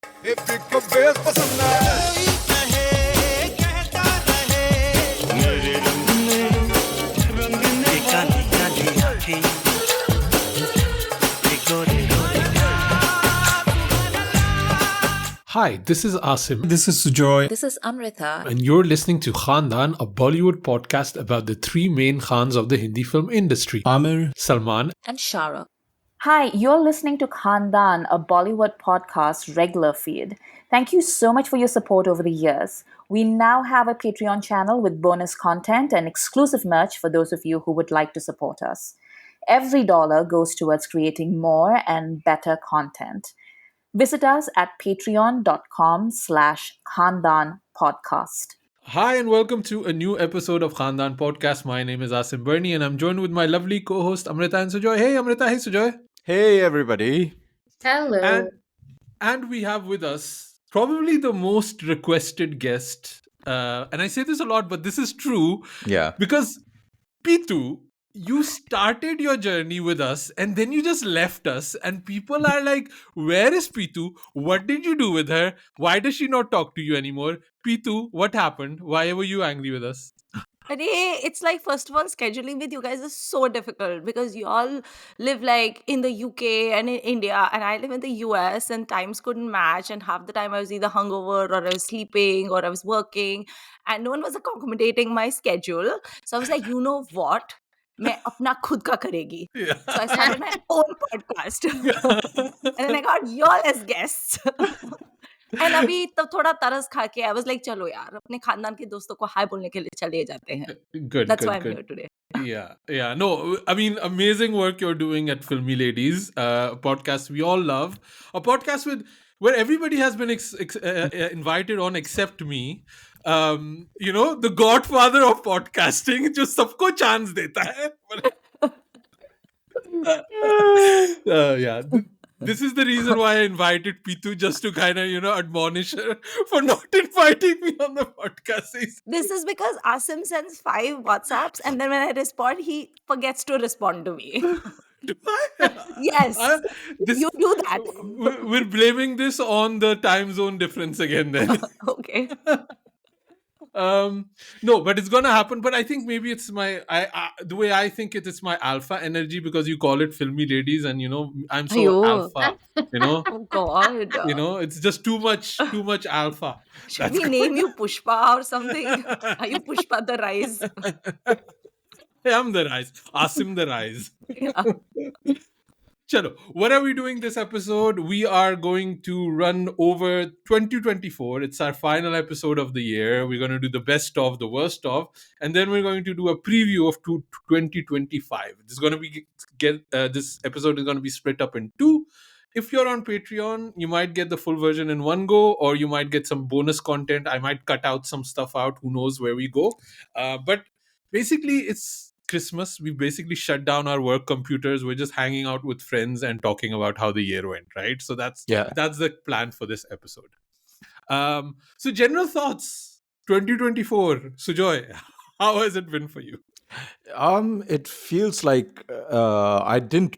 Hi, this is Asim. This is Sujoy. This is Amrita. And you're listening to Khandan, a Bollywood podcast about the three main Khans of the Hindi film industry. Amir, Salman, And Shara. Hi, you're listening to Khandan, a Bollywood podcast regular feed. Thank you so much for your support over the years. We now have a Patreon channel with bonus content and exclusive merch for those of you who would like to support us. Every dollar goes towards creating more and better content. Visit us at patreon.com/Khandan podcast. Hi and welcome to a new episode of Khandan Podcast. My name is Asim Bernie and I'm joined with my lovely co-host Amrita and Sujoy. Hey Amrita, hey Sujoy. Hey everybody. Hello. And we have with us probably the most requested guest. And I say this a lot, but this is true. Yeah. Because Pitu, you started your journey with us and then you just left us and people are like, where is Pitu? What did you do with her? Why does she not talk to you anymore? Pitu, what happened? Why were you angry with us? It's like, first of all, scheduling with you guys is so difficult because you all live like in the UK and in India, and I live in the US, and times couldn't match. And half the time I was either hungover or I was sleeping or I was working, and no one was accommodating my schedule. So I was like, you know what? मैं अपना खुद का करेगी. Yeah. So I started my own podcast. And then I got y'all as guests. And अभी तब थोड़ा तरस खा के I was like, चलो यार अपने खानदान के दोस्तों को हाय बोलने के लिए चले जाते हैं. Good. That's good, why I'm good. here today. Yeah. No, I mean, amazing work you're doing at Filmi Ladies, a podcast we all love. A podcast where everybody has been invited on except me. The godfather of podcasting, जो सबको chance देता है. Yeah. This is the reason why I invited Pitu, just to kind of, admonish her for not inviting me on the podcast. This is because Asim sends 5 WhatsApps, and then when I respond, he forgets to respond to me. Do I? Yes, you do that. We're blaming this on the time zone difference again then. Okay. No, but it's gonna happen. But I think maybe it's the way I think it's my alpha energy, because you call it Filmy Ladies, and I'm so Ayo. alpha. Oh God. It's just too much alpha. Should we name you Pushpa or something? Are you Pushpa the Rise? Hey, I'm the Rise. Asim the Rise. Yeah. Chalo, what are we doing this episode? We are going to run over 2024. It's our final episode of the year. We're going to do the best of, the worst of, and then we're going to do a preview of 2025. This is going to be this episode is going to be split up in 2. If you're on Patreon, you might get the full version in one go, or you might get some bonus content. I might cut out some stuff out. Who knows where we go? But basically, it's Christmas. We basically shut down our work computers. We're just hanging out with friends and talking about how the year went, right? So that's the plan for this episode. So general thoughts, 2024. Sujoy, how has it been for you? It feels like I didn't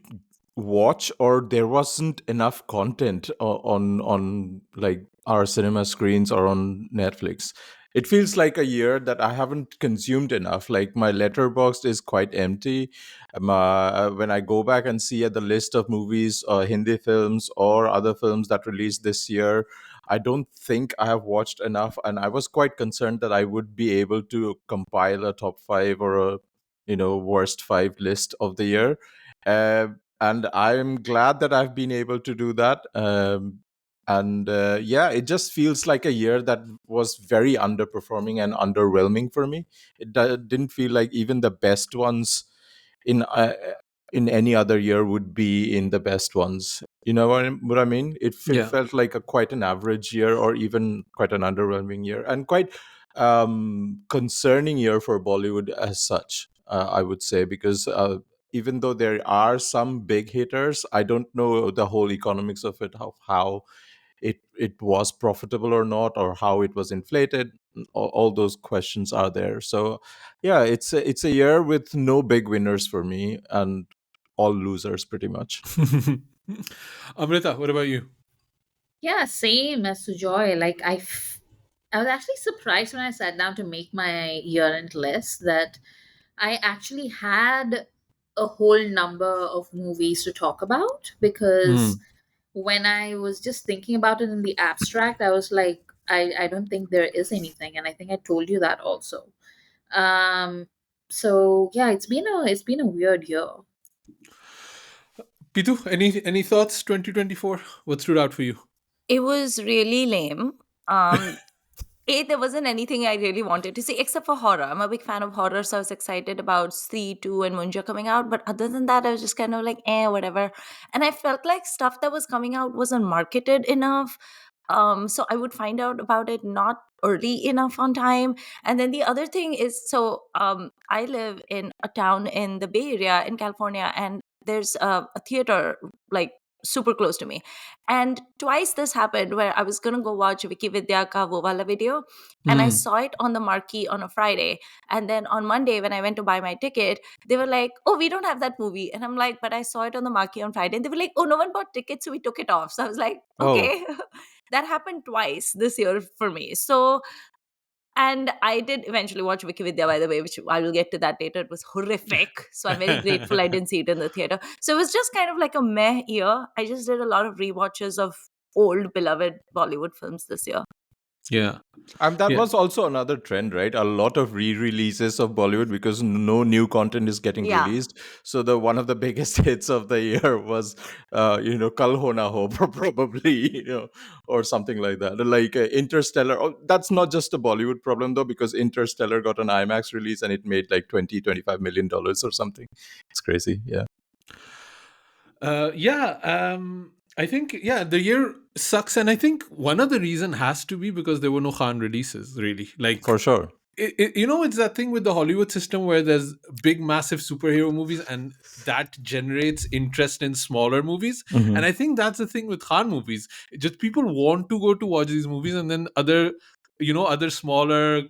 watch, or there wasn't enough content on like our cinema screens or on Netflix. It feels like a year that I haven't consumed enough. Like my letterbox is quite empty. When I go back and see at the list of movies, Hindi films or other films that released this year, I don't think I have watched enough. And I was quite concerned that I would be able to compile a top 5 or a worst 5 list of the year. And I'm glad that I've been able to do that. It just feels like a year that was very underperforming and underwhelming for me. It didn't feel like even the best ones in any other year would be in the best ones. You know what I mean? It felt like quite an average year, or even quite an underwhelming year, and quite concerning year for Bollywood as such, I would say, because even though there are some big hitters, I don't know the whole economics of it, how it was profitable or not, or how it was inflated. All those questions are there. So yeah, it's a year with no big winners for me, and all losers pretty much. Amrita, what about you? Yeah, same as Sujoy. I was actually surprised when I sat down to make my year-end list that I actually had a whole number of movies to talk about, because Hmm. when I was just thinking about it in the abstract, I was like, I don't think there is anything, and I think I told you that also. So yeah, it's been a weird year. Pitu, any thoughts? 2024. What stood out for you? It was really lame. Um, there wasn't anything I really wanted to see except for horror. I'm a big fan of horror, so I was excited about C 2 and Munja coming out. But other than that, I was just kind of like, whatever. And I felt like stuff that was coming out wasn't marketed enough. So I would find out about it not early enough on time. And then the other thing is, I live in a town in the Bay Area in California, and there's a theater like super close to me. And twice this happened where I was gonna go watch Vicky Vidya ka wo wala video, and I Hmm. saw it on the marquee on a Friday. And then on Monday, when I went to buy my ticket, they were like, "Oh, we don't have that movie." And I'm like, "But I saw it on the marquee on Friday." And they were like, "Oh, no one bought tickets, so we took it off." So I was like, Oh, "Okay." That happened twice this year for me. So, and I did eventually watch Vicky Vidya, by the way, which I will get to that later. It was horrific. So I'm very grateful I didn't see it in the theater. So it was just kind of like a meh year. I just did a lot of rewatches of old beloved Bollywood films this year. Yeah. and that Yeah. was also another trend, right? A lot of re-releases of Bollywood because no new content is getting Yeah. released. So the one of the biggest hits of the year was, Kal Ho Na Ho, probably, or something like that. Like Interstellar. Oh, that's not just a Bollywood problem though, because Interstellar got an IMAX release and it made like 20-25 million dollars or something. It's crazy. Yeah, Yeah. I think the year sucks, and I think one of the reason has to be because there were no Khan releases. Really, like for sure. it's that thing with the Hollywood system where there's big, massive superhero movies, and that generates interest in smaller movies. And Hmm. I think that's the thing with Khan movies. Just people want to go to watch these movies, and then other smaller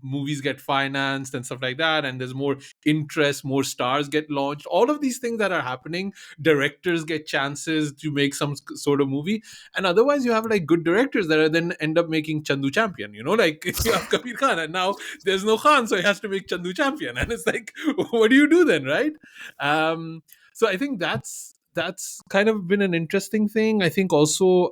movies get financed and stuff like that, and there's more interest, more stars get launched. All of these things that are happening, directors get chances to make some sort of movie, and otherwise you have like good directors that are then end up making Chandu Champion. Like you have Kabir Khan, and now there's no Khan, so he has to make Chandu Champion, and it's like, what do you do then, right? So I think that's kind of been an interesting thing. I think also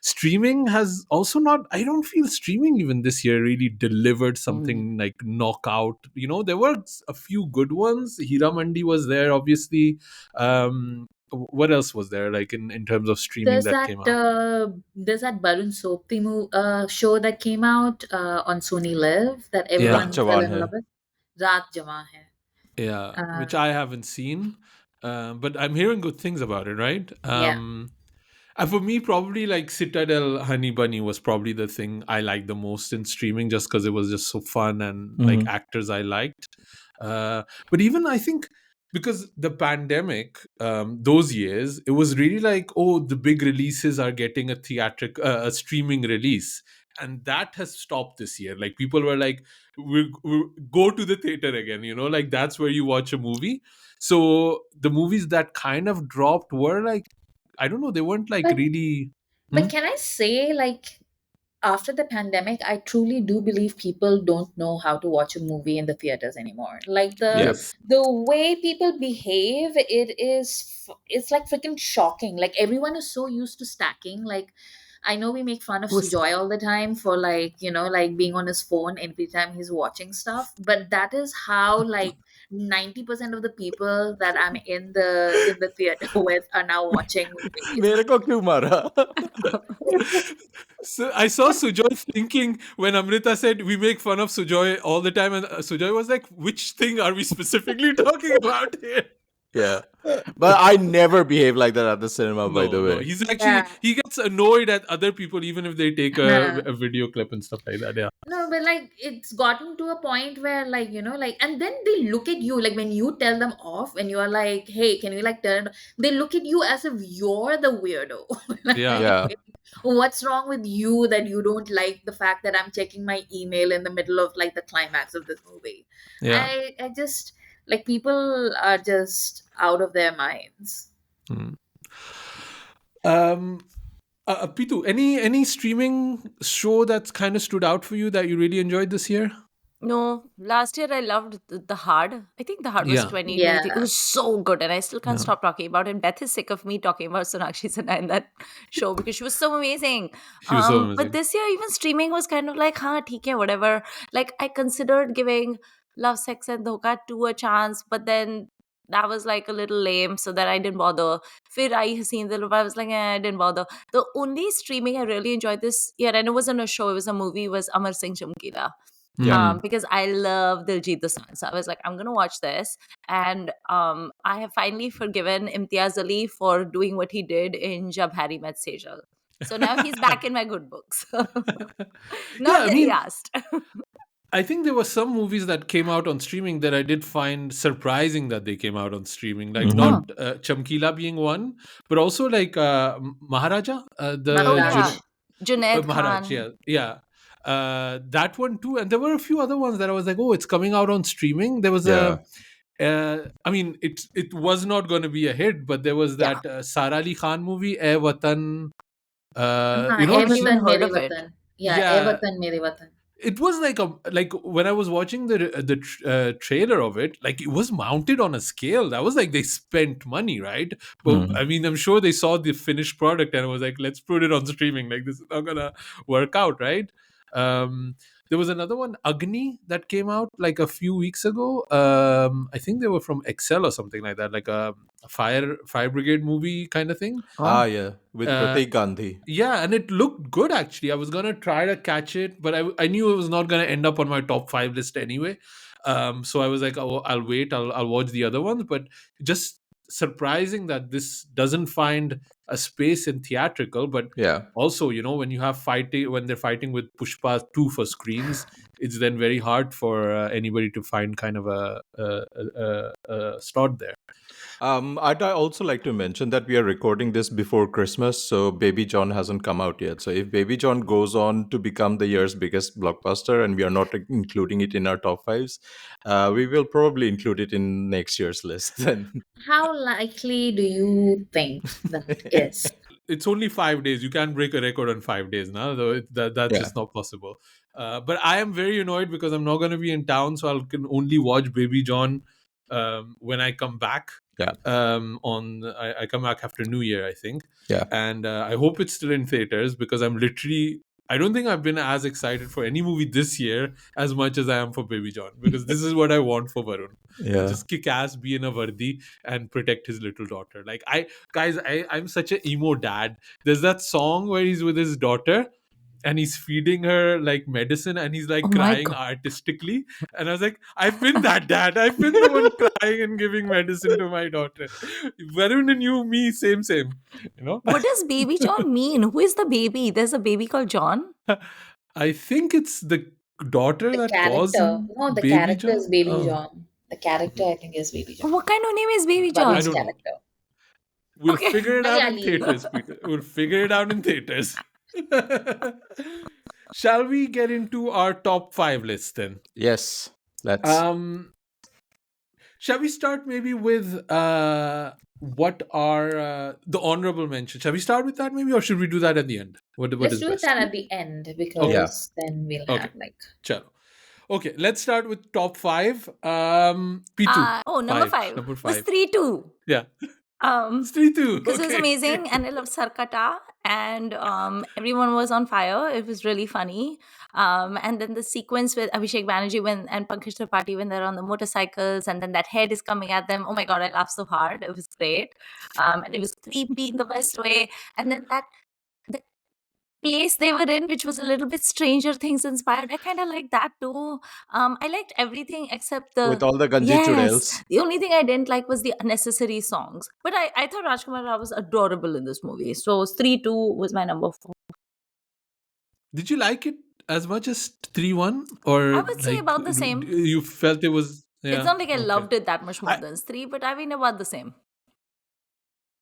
streaming has also not, I don't feel streaming even this year really delivered something like knockout. There were a few good ones. Hira Mandi was there, obviously. What else was there, like in terms of streaming There's that that came out? Barun Sobti show that came out on Sony Live that Yeah. everyone Raat fell Jawan in love Hai. with. Raat Jama Hai. Yeah, which Uh, I haven't seen, but I'm hearing good things about it, right? yeah. And for me, probably like Citadel Honey Bunny was probably the thing I liked the most in streaming, just because it was just so fun and like Hmm. actors I liked. But even I think because the pandemic, those years, it was really like, oh, the big releases are getting a streaming release. And that has stopped this year. Like people were like, we go to the theater again, like that's where you watch a movie. So the movies that kind of dropped were like, I don't know, they weren't like But really. Hmm? but can I say, like, after the pandemic, I truly do believe people don't know how to watch a movie in the theaters anymore. Like the Yep. Yes. the way people behave, it's like freaking shocking. Like everyone is so used to stacking. Like I know we make fun of Who's Sujoy all the time for like, like being on his phone every time he's watching stuff, but that is how like 90% of the people that I'm in the theater with are now watching movies. मेरे को क्यों मारा? So I saw Sujoy thinking when Amrita said we make fun of Sujoy all the time, and Sujoy was like, "Which thing are we specifically talking about here?" Yeah. But I never behave like that at the cinema, by No, the no, way. he's actually Yeah. he gets annoyed at other people even if they take a video clip and stuff like that. Yeah, No, but like it's gotten to a point where like, like, and then they look at you like when you tell them off and you're like, hey, can you like turn it? They look at you as if you're the weirdo. yeah, Yeah. Like, what's wrong with you that you don't like the fact that I'm checking my email in the middle of like the climax of this movie? yeah. I just like people are just out of their minds. Hmm. Um, Pitu, any streaming show that's kind of stood out for you that you really enjoyed this year? No, last year I loved The Hard. I think The Hard was Yeah, 2023. It Yeah. was so good, and I still can't yeah. stop talking about it. Beth is sick of me talking about Sonakshi Sinha in that show because she was so amazing. She was so But amazing. this year, even streaming was kind of like, huh, theek hai, whatever. Like, I considered giving Love, Sex, and Dhoka 2 a chance, but then that was like a little lame, so that I didn't bother. Fir Aayi Haseen Dilruba, I was like, I didn't bother. The only streaming I really enjoyed this year, and it wasn't a show, it was a movie, was Amar Singh Chamkila. Yeah. Because I love Diljit Dosanjh. So I was like, I'm gonna watch this. And I have finally forgiven Imtiaz Ali for doing what he did in Jab Harry Met Sejal. So now he's back in my good books. Yeah, Not I that he mean, asked. I think there were some movies that came out on streaming that I did find surprising that they came out on streaming. Like Mhm. not Chamkila being one, but also like Maharaja, Oh the Maharaj. yeah, Junaid Maharaj, Khan. yeah, yeah. That one too, and there were a few other ones that I was like, oh, it's coming out on streaming. There was Yeah. I mean, it was not going to be a hit, but there was Yeah, that Sara Ali Khan movie, Air Watan. हाँ, You I know, A haven't even वतन heard मेरे of it. वतन. Yeah, ए yeah, वतन मेरे वतन. it was like when I was watching the trailer of it, like it was mounted on a scale that was like they spent money, right? But Mhm. I mean, I'm sure they saw the finished product and was like, let's put it on streaming. Like this is not gonna work out, right? There was another one, Agni, that came out like a few weeks ago. I think they were from Excel or something like that, like a fire brigade movie kind of thing. Ah, Oh, yeah, with Uh, Pratik Gandhi. yeah, and it looked good actually. I was gonna try to catch it, but I knew it was not gonna end up on my top 5 list anyway. So I was like, oh, I'll wait. I'll watch the other ones. But just surprising that this doesn't find a space in theatrical. But Yeah. also, when you have fighting when they're fighting with Pushpa 2 for screens, it's then very hard for anybody to find kind of a slot there. I'd also like to mention that we are recording this before Christmas, so Baby John hasn't come out yet. So if Baby John goes on to become the year's biggest blockbuster, and we are not including it in our top fives, we will probably include it in next year's list. Then, How likely do you think that is? It's only 5 days. You can't break a record on 5 days now. Though that's yeah, just not possible. But I am very annoyed because I'm not going to be in town, so I can only watch Baby John when I come back. yeah, I come back after New Year, I think, yeah. and I hope it's still in theaters because I don't think I've been as excited for any movie this year as much as I am for Baby John, because this is what I want for Varun. Yeah. Just kick ass, be in a vardi, and protect his little daughter. Like I'm such an emo dad. There's that song where he's with his daughter and he's feeding her like medicine and he's like oh my crying god. artistically. And I was like, I've been that dad. I've been the one crying and giving medicine to my daughter. Varun and you, me, same. What does Baby John mean? Who is the baby? There's a baby called John. I think it's the daughter The that calls character. him No, the Baby character is John. Baby Oh, John. The character, I think, is Baby John. What kind of name is Baby I John? Varun's don't know. character. We'll Okay. figure it out in Malayali. theaters, Peter. We'll figure it out in theaters. Shall we get into our top 5 list then? Yes. Let's. Shall we start maybe with what are the honorable mentions? Shall we start with that maybe, or should we do that at the end? What Let's is do best? that at the end because Yeah. then we'll Okay. have like. Chalo. Okay, let's start with top 5. P2. Number 5 Number was 5. 3-2. Yeah. Um, It's 3-2. because it was amazing and I loved Sarkata and everyone was on fire. It was really funny. And then the sequence with Abhishek Banerjee and Pankaj Tripathi when they're on the motorcycles and then that head is coming at them. Oh my god, I laughed so hard. It was great. And it was creepy in the best way. And then the place they were in, which was a little bit Stranger Things inspired. I kind of like that too. I liked everything except With all the Ganji chudels. the only thing I didn't like was the unnecessary songs. But I thought Rajkumar Rao was adorable in this movie. So 3-2 was my number 4. Did you like it as much as 3-1? Or I would say like about the same. you felt it was... It's Yeah, not like I okay. loved it that much more I- than 3, but I mean about the same.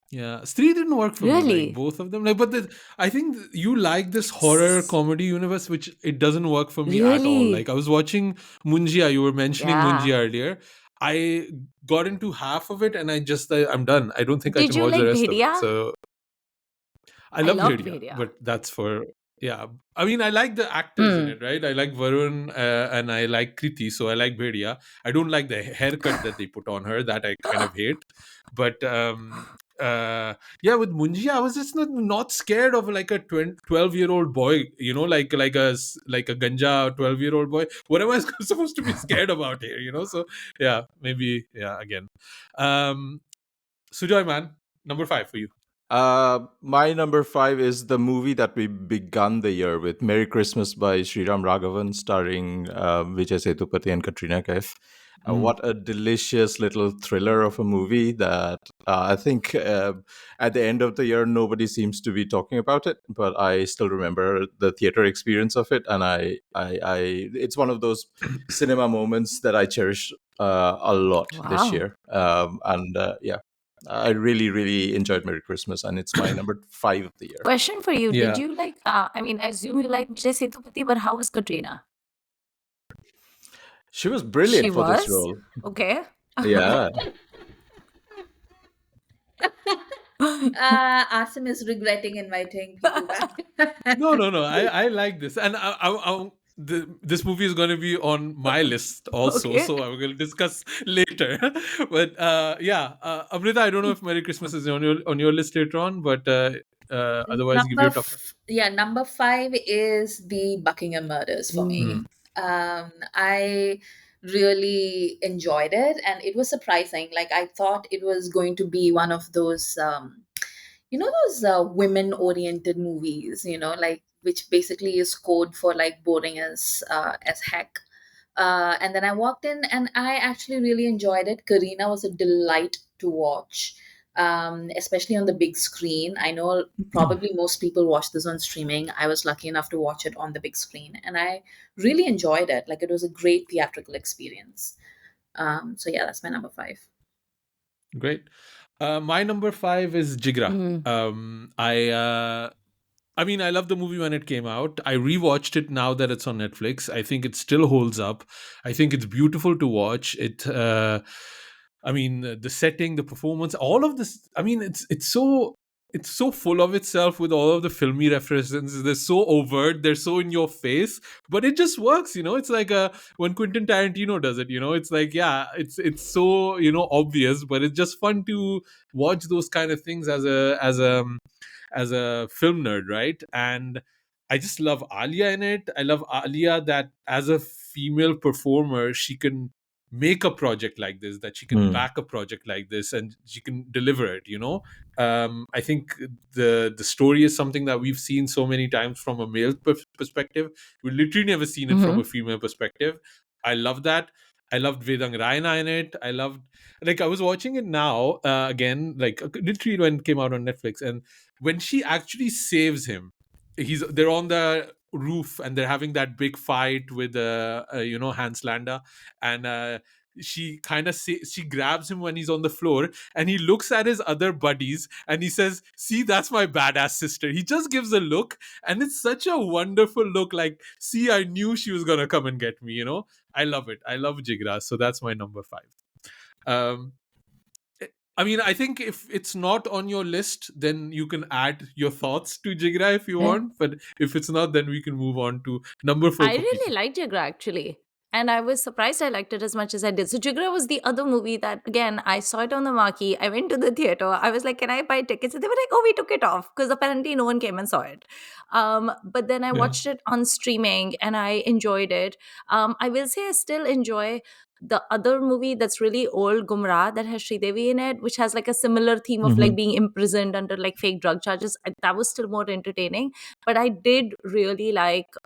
Yeah, Stree didn't work for me. Really? Like both of them. Like, but I think you like this horror comedy universe, which it doesn't work for me at all. Really? Like I was watching Munjia. You were mentioning Yeah. Munjia earlier. I got into half of it, and I'm done. I don't think I Did can you watch the like rest Bhedia? of it. So I I love loved Bhedia, Bhedia. but that's for yeah. I mean, I like the actors in Mm. it, right? I like Varun and I like Kriti, so I like Bhedia. I don't like the haircut that they put on her; that I kind of hate. But yeah, with Munji, I was just not scared of like a 12-year-old boy, like a ganja 12-year-old boy. What am I supposed to be scared about here? So yeah, maybe yeah again. Um, Sujoy, man, number 5 for you. My number 5 is the movie that we begun the year with, Merry Christmas by Sriram Raghavan, starring Vijay Sethupathi and Katrina Kaif. Mm. What a delicious little thriller of a movie that I think at the end of the year nobody seems to be talking about it, but I still remember the theater experience of it, and it's one of those cinema moments that I cherish a lot this Wow. year. And yeah, I really, really enjoyed Merry Christmas, and it's my number 5 of the year. Question for you. Did Yeah. you like, I mean, I assume you like Vijay Sethupathi, but how was Katrina? She was She brilliant for this was? role. Okay. Yeah. Asim is regretting inviting people back. No, no, no. I like this, and this movie is going to be on my list also, Okay. so I will discuss later. But yeah, Amrita, I don't know if Merry Christmas is on your list later on, but otherwise, give you a tough. Number 5 is the Buckingham Murders for Ooh. me. Mm. I really enjoyed it, and it was surprising. Like, I thought it was going to be one of those, those women-oriented movies, like which basically is code for like boring as heck. And then I walked in and I actually really enjoyed it. Karina was a delight to watch, especially on the big screen. I know probably most people watch this on streaming. I was lucky enough to watch it on the big screen and I really enjoyed it. Like it was a great theatrical experience. So yeah, that's my number 5. Great. My number 5 is Jigra. Mm. I mean, I love the movie when it came out. I rewatched it now that it's on Netflix. I think it still holds up. I think it's beautiful to watch. I mean, the setting, the performance, all of this. I mean, it's so full of itself with all of the filmy references. They're so overt. They're so in your face, but it just works. It's like when Quentin Tarantino does it. It's like yeah, it's so obvious, but it's just fun to watch those kind of things as a film nerd, right? And I just love Alia in it. I love Alia that as a female performer, she can make a project like this, that she can Hmm. back a project like this, and she can deliver it. I think the story is something that we've seen so many times from a male perspective. We literally never seen it from Mm-hmm. a female perspective. I love that. I loved Vedang Raina in it. I loved, like, I was watching it now again, like literally when it came out on Netflix, and when she actually saves him, they're on the roof and they're having that big fight with Hans Landa, and she kind of she grabs him when he's on the floor, and he looks at his other buddies and he says, see, that's my badass sister. He just gives a look, and it's such a wonderful look, like, see, I knew she was gonna come and get me. I love it. I love Jigra, so that's my number 5. um I mean, I think if it's not on your list, then you can add your thoughts to Jigra if you want. But if it's not, then we can move on to number 4 I for really Preeti. liked Jigra actually. And I was surprised I liked it as much as I did. So Jigra was the other movie that again I saw it on the marquee. I went to the theater. I was like, "Can I buy tickets?" And they were like, "Oh, we took it off," because apparently no one came and saw it. But then I Yeah. watched it on streaming and I enjoyed it. I will say I still enjoy the other movie that's really old, Gumrah, that has Sridevi in it, which has like a similar theme of like Mhm. being imprisoned under like fake drug charges. That was still more entertaining. But I did really like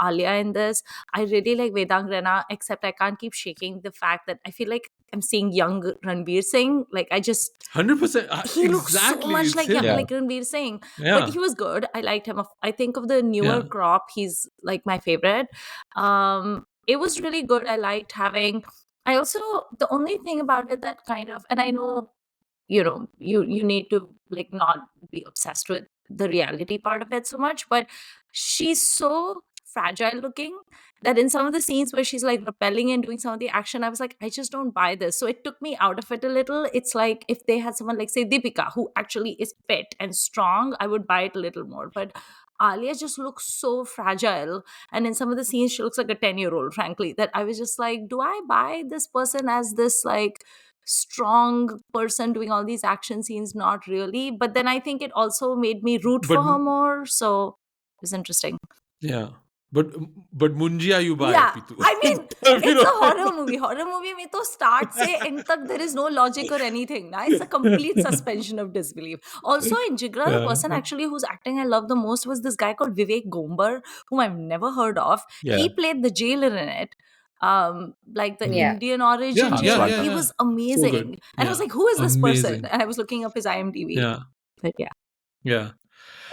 Alia in this. I really like Vedang Rana, except I can't keep shaking the fact that I feel like I'm seeing young Ranveer Singh. Like I just 100%. he looks so Exactly. much It's like, yeah, Yeah. him. like Ranveer Singh, but Yeah. he was good. I liked him. I think of the newer Yeah. crop, he's like my favorite. It was really good. I liked having. I also, the only thing about it that kind of, and I know you need to like not be obsessed with the reality part of it so much, but she's so fragile looking that in some of the scenes where she's like repelling and doing some of the action, I was like, I just don't buy this. So it took me out of it a little. It's like if they had someone like, say, Deepika, who actually is fit and strong, I would buy it a little more. But Alia just looks so fragile. And in some of the scenes, she looks like a 10-year-old, frankly, that I was just like, do I buy this person as this like strong person doing all these action scenes? Not really. But then I think it also made me root But for her more. So it was interesting. yeah, but Munjia you buy, Yeah, Pitu. I mean, You it's a know? horror movie. Horror movie mein to start se end tak there is no logic or anything. Na? It's a complete suspension of disbelief. Also in Jigra, the Yeah. person actually whose acting I love the most was this guy called Vivek Gombar, whom I've never heard of. Yeah. He played the jailer in it. Like the Yeah. Indian origin Yeah, jailer. yeah, He yeah. was So amazing. good. And I was Yeah. like, who is this person? Amazing. And I was looking up his IMDb. Yeah. But yeah. Yeah.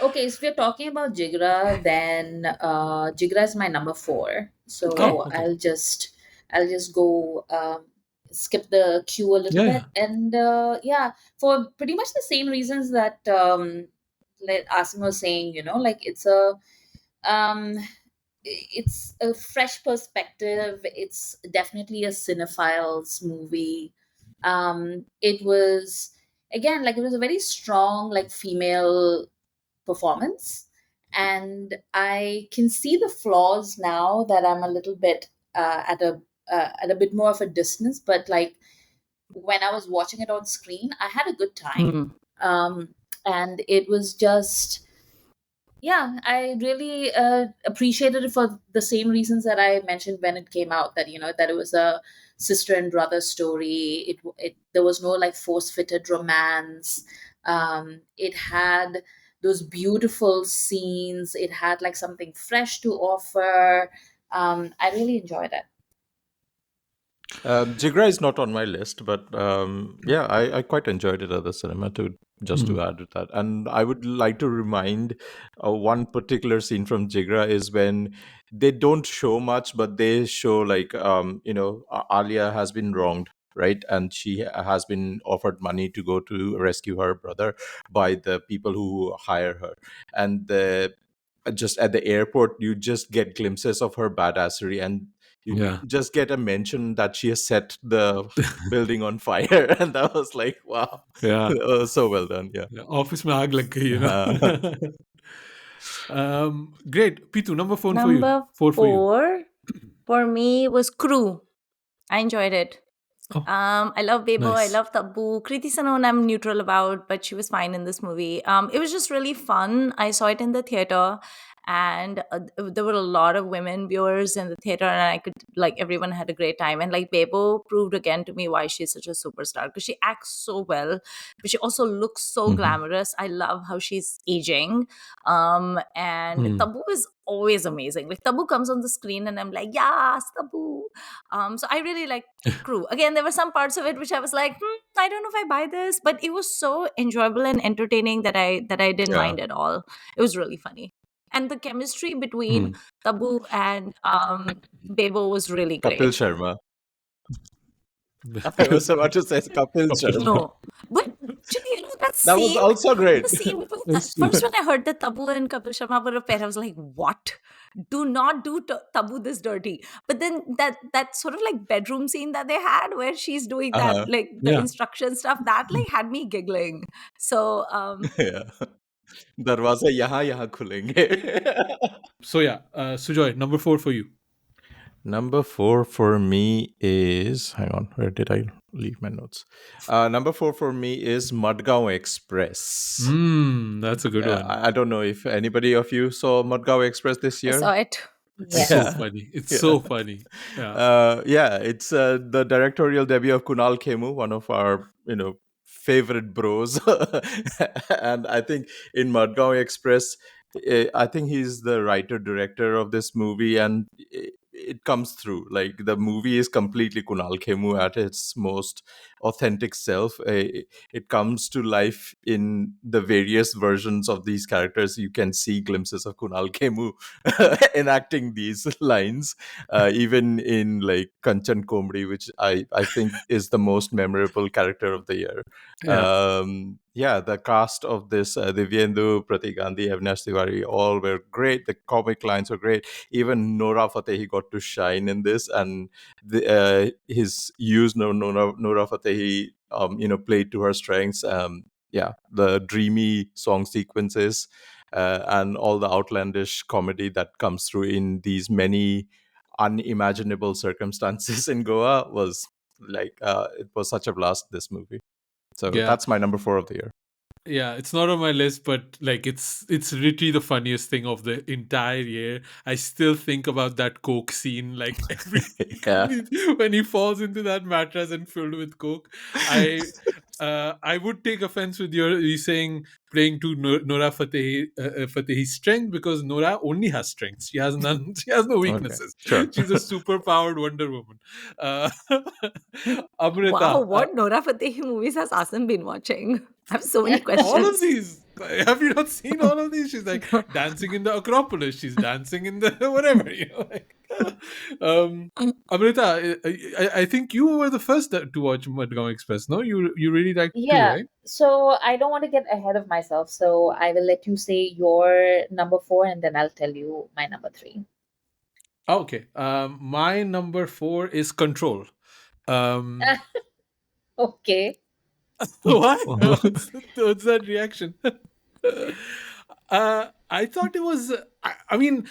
Okay, so if we're talking about Jigra, then Jigra is my number 4. So Oh, okay. I'll just go skip the queue a little Yeah, bit, and yeah, for pretty much the same reasons that like Asim was saying, like um it's a fresh perspective. It's definitely a cinephile's movie. It was, again, like, it was a very strong, like, female performance, and I can see the flaws now that I'm a little bit at a bit more of a distance, but like when I was watching it on screen, I had a good time. Mm. And it was just, yeah, I really appreciated it for the same reasons that I mentioned when it came out, that that it was a sister and brother story. It there was no like force fitted romance. It had those beautiful scenes. It had like something fresh to offer. I really enjoyed it. Jigra is not on my list, but yeah, I quite enjoyed it at the cinema to just to add to that. And I would like to remind one particular scene from Jigra is when they don't show much, but they show like Alia has been wronged, right? And she has been offered money to go to rescue her brother by the people who hire her, and just at the airport you just get glimpses of her badassery, and you Yeah. just get a mention that she has set the building on fire. And that was like, wow. Yeah. So well done. Yeah. Yeah. Office में आग लग गई, Great. Pitu, number 4 for you. Number 4 for you. 4 for me was Crew. I enjoyed it. Oh, I love Bebo. I nice. love Tabu. Kriti Sanon I'm neutral about, but she was fine in this movie. It was just really fun. I saw it in the theater, and there were a lot of women viewers in the theater, and I could, like, everyone had a great time. And like Bebo proved again to me why she's such a superstar, because she acts so well, but she also looks so Mhm. glamorous. I love how she's aging. And Hmm. Tabu is always amazing. Like Tabu comes on the screen, and I'm like, yes, Tabu. So I really like Crew. Again, there were some parts of it which I was like, I don't know if I buy this, but it was so enjoyable and entertaining that I didn't Yeah. mind at all. It was really funny, and the chemistry between Hmm. Tabu and Bebo was really great. Kapil Sharma. I was about to say Kapil Sharma. No, but actually, that That was scene, also great. the scene. That's First, when I heard that Tabu and Kapil Sharma were a pair, I was like, "What? Do not do Tabu this dirty." But then that sort of like bedroom scene that they had, where she's doing that, Uh-huh. like the Yeah. instruction stuff, that like had me giggling. So Yeah. दरवाजा यहाँ खुलेंगे. So yeah, Sujoy, number 4 for you. Number 4 for me is, hang on, where did I leave my notes? Number 4 for me is Madgaon Express. That's a good one. I don't know if anybody of you saw Madgaon Express this I year. saw it. It's so funny. It's so funny. Yeah. Yeah, it's the directorial debut of Kunal Khemu, one of our favorite bros. And I think in Madgaon Express, I think he's the writer director of this movie, and it comes through. Like, the movie is completely Kunal Khemu at its most. authentic self. It comes to life in the various versions of these characters. You can see glimpses of Kunal Khemu enacting these lines, even in like Kanchan Komri, which I think is the most memorable character of the year. Yeah. Yeah, the cast of this, Divyendu, Pratik Gandhi, Avinash Tiwari, all were great. The comic lines were great. Even Nora Fatehi got to shine in this, and his use Nora Fatehi, played to her strengths. Yeah, the dreamy song sequences, and all the outlandish comedy that comes through in these many unimaginable circumstances in Goa was like, it was such a blast, this movie. So Yeah. that's my number 4 of the year. Yeah, it's not on my list, but like it's literally the funniest thing of the entire year. I still think about that Coke scene like every week Yeah. when he falls into that mattress and filled with Coke. I I would take offense with you saying playing to Nora Fatehi's strength, because Nora only has strengths. She has none. She has no Okay, weaknesses. sure. She's a super powered Wonder Woman. Uh, Wow, Amrita, what Nora Fatehi movies has Asim been watching? I have so many all of questions. these. Have you not seen all of these? She's like dancing in the Acropolis. She's dancing in the whatever. Like. Amrita, I think you were the first to watch Madgaon Express. No, you really liked it too, Yeah. right? So I don't want to get ahead of myself. So I will let you say your number 4 and then I'll tell you my number 3. Oh, okay. My number 4 is Control. Um, Okay. why? What's that reaction? I thought it was. I mean,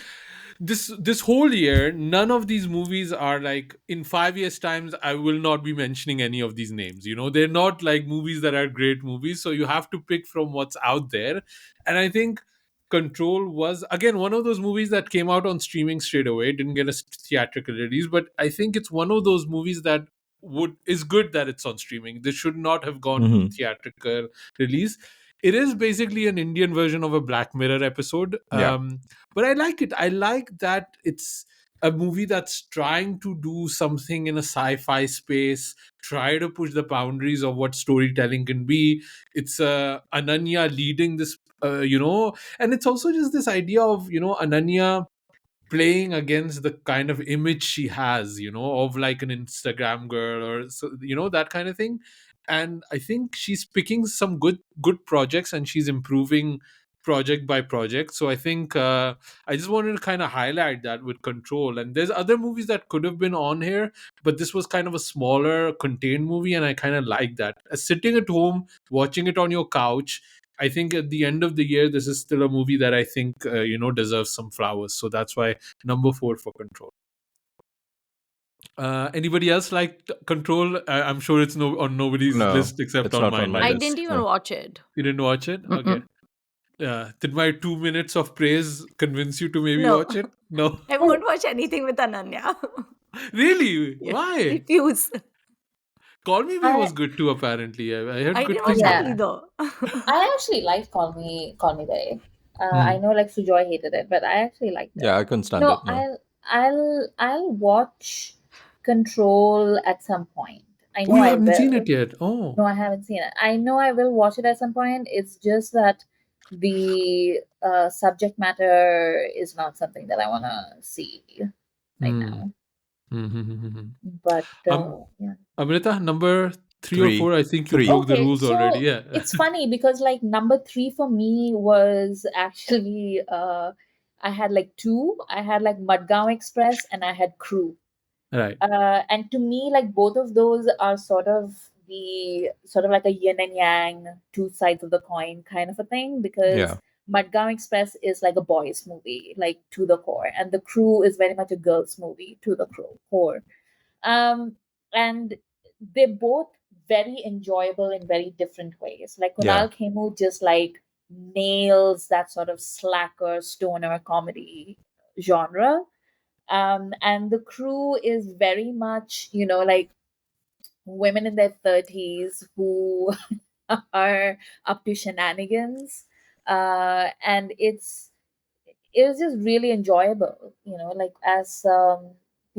this whole year, none of these movies are like in 5 years' times. I will not be mentioning any of these names. They're not like movies that are great movies. So you have to pick from what's out there, and I think Control was again one of those movies that came out on streaming straight away. Didn't get a theatrical release, but I think it's one of those movies that would is good that it's on streaming. This should not have gone to Mhm. theatrical release. It is basically an Indian version of a Black Mirror episode. Yeah. But I like it. I like that it's a movie that's trying to do something in a sci-fi space, try to push the boundaries of what storytelling can be. It's Ananya leading this, and it's also just this idea of Ananya playing against the kind of image she has, of like an Instagram girl or so, that kind of thing. And I think she's picking some good projects and she's improving project by project. So I think I just wanted to kind of highlight that with Control. And there's other movies that could have been on here, but this was kind of a smaller contained movie, and I kind of like that. Sitting at home watching it on your couch, I think at the end of the year, this is still a movie that I think deserves some flowers. So that's why number 4 for Control. Anybody else like Control? I'm sure it's on nobody's No, list except it's on not on mine, my I right? didn't list. even No. watch it. You didn't watch it? Okay. Mm-mm. Did my 2 minutes of praise convince you to maybe No, watch it? No. I won't watch anything with Ananya. Really? Yeah, Why? refuse. Call Me Bay I was good too, apparently. I heard I good didn't watch things that about yeah. it. either. I actually liked Call Me Bay. I Hmm. know like Sujoy hated it, but I actually liked it. Yeah, I couldn't stand No, it. No. I'll watch Control at some point. I Oh, know you I haven't seen it will. yet? Oh. No, I haven't seen it. I know I will watch it at some point. It's just that the subject matter is not something that I want to see right Hmm. now. Hmm. But Um, yeah. Amrita, number 3 or 4, 3. I think you 3. broke the Okay, rules already. so Yeah. it's funny because like number 3 for me was actually I had like two. I had like Madgaon Express and I had Crew. Right. And to me, like both of those are sort of like a yin and yang, two sides of the coin kind of a thing, because Yeah. Madgaon Express is like a boys' movie, like to the core, and the Crew is very much a girls' movie to the core. Um, and they're both very enjoyable in very different ways. Like Yeah. Kunal Khemu just like nails that sort of slacker stoner comedy genre. And the Crew is very much, like women in their 30s who are up to shenanigans. And it was just really enjoyable, like as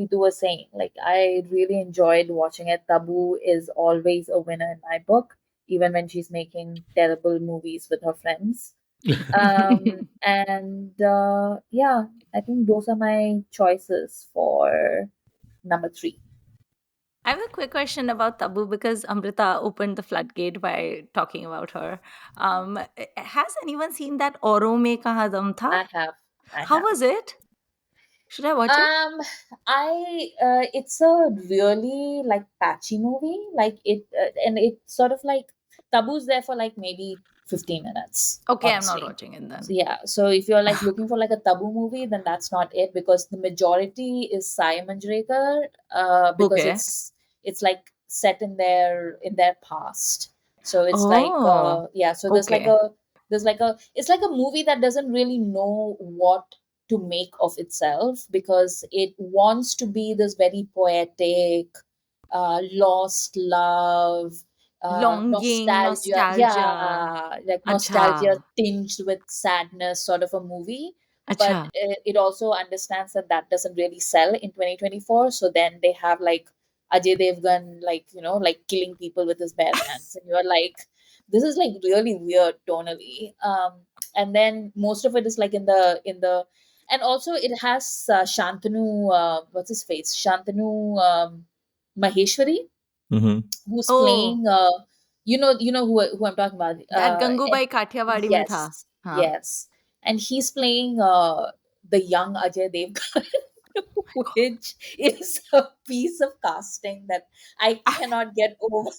Pitu was saying, like I really enjoyed watching it. Tabu is always a winner in my book, even when she's making terrible movies with her friends. And yeah, I think those are my choices for number three. I have a quick question about Tabu because Amrita opened the floodgate by talking about her. Has anyone seen that Auro Mein Kaha Dum Tha? I have. I How have. was it? Should I watch it? It's a really like patchy movie. Like and it sort of like Tabu's there for like maybe 15 minutes, Okay, I'm not honestly. watching it So then. yeah, so if you're like looking for like a Tabu movie, then that's not it because the majority is Sai Manjrekar, because Okay. it's like set in their past. So it's like Oh, yeah, so okay. there's like a it's like a movie that doesn't really know what to make of itself because it wants to be this very poetic, lost love, Longing, nostalgia, nostalgia. yeah, like nostalgia Acha. tinged with sadness sort of a movie. But Acha. it also understands that that doesn't really sell in 2024. So then they have like Ajay Devgan, like, like killing people with his bare hands. And you're like, this is like really weird tonally. And then most of it is like and also it has Shantanu, what's his face? Shantanu Maheshwari, Mm-hmm. who's Oh, playing who I'm talking about, that and Gangubai Kathiawadi mein tha. yes, Huh. yes, and he's playing the young Ajay Devgan, which is a piece of casting that I cannot get over.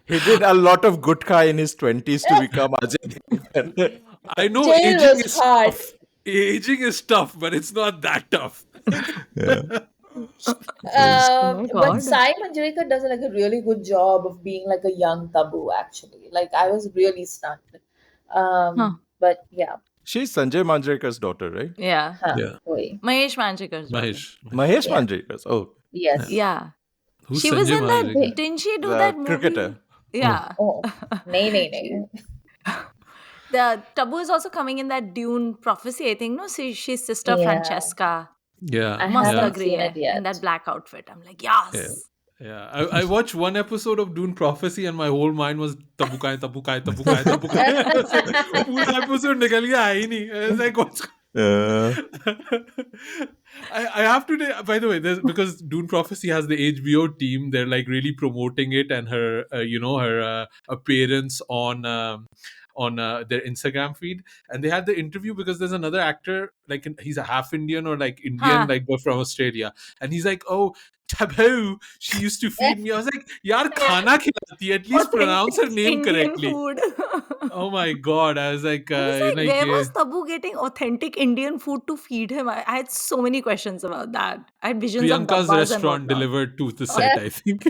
He did a lot of gutka in his 20s to become Ajay Devgan. I know Jail aging was is hard. tough. Aging is tough, but it's not that tough. Yeah. Yes. Oh my But god. Sai Manjrekar does like a really good job of being like a young Tabu. Actually, like I was really stunned. Huh. But yeah, She's Sanjay Manjrekar's daughter, right? Yeah. huh, Yeah. boy, Mahesh Manjrekar's daughter. Mahesh. Mahesh yeah, Manjrekar's. Oh, Yeah. yes. Yeah. Who's She was Sanjay in that. Maharajka? Didn't she do the that movie? cricketer. Oh, Yeah. Oh, nay, nay, She, nay. the Tabu is also coming in that Dune prophecy, I think. No, she's sister Yeah, Francesca. yeah, I Must yeah, haven't lag rahi seen it hai in that yet. black outfit. I'm like, yeah. yes. Yeah, I watched one episode of Dune Prophecy and my whole mind was tabukai, tabukai, tabukai, tabukai. I was like, पूरा episode निकल गया है ही नहीं. I was like, what's Uh, I have to by the way, because Dune Prophecy has the HBO team, they're like really promoting it and her her appearance on their Instagram feed, and they had the interview because there's another actor like he's a half Indian or like Indian, Huh. like but from Australia, and he's like, oh, taboo, she used to feed me. I was like, yaar khana khilati hai, at least pronounce her Authentic name Indian correctly. food. Oh my god, I was like, I was like, like where was Tabu getting authentic Indian food to feed him? I had so many questions about that. I had visions of Priyanka's dabbas and restaurant whatnot. delivered to the set, I think.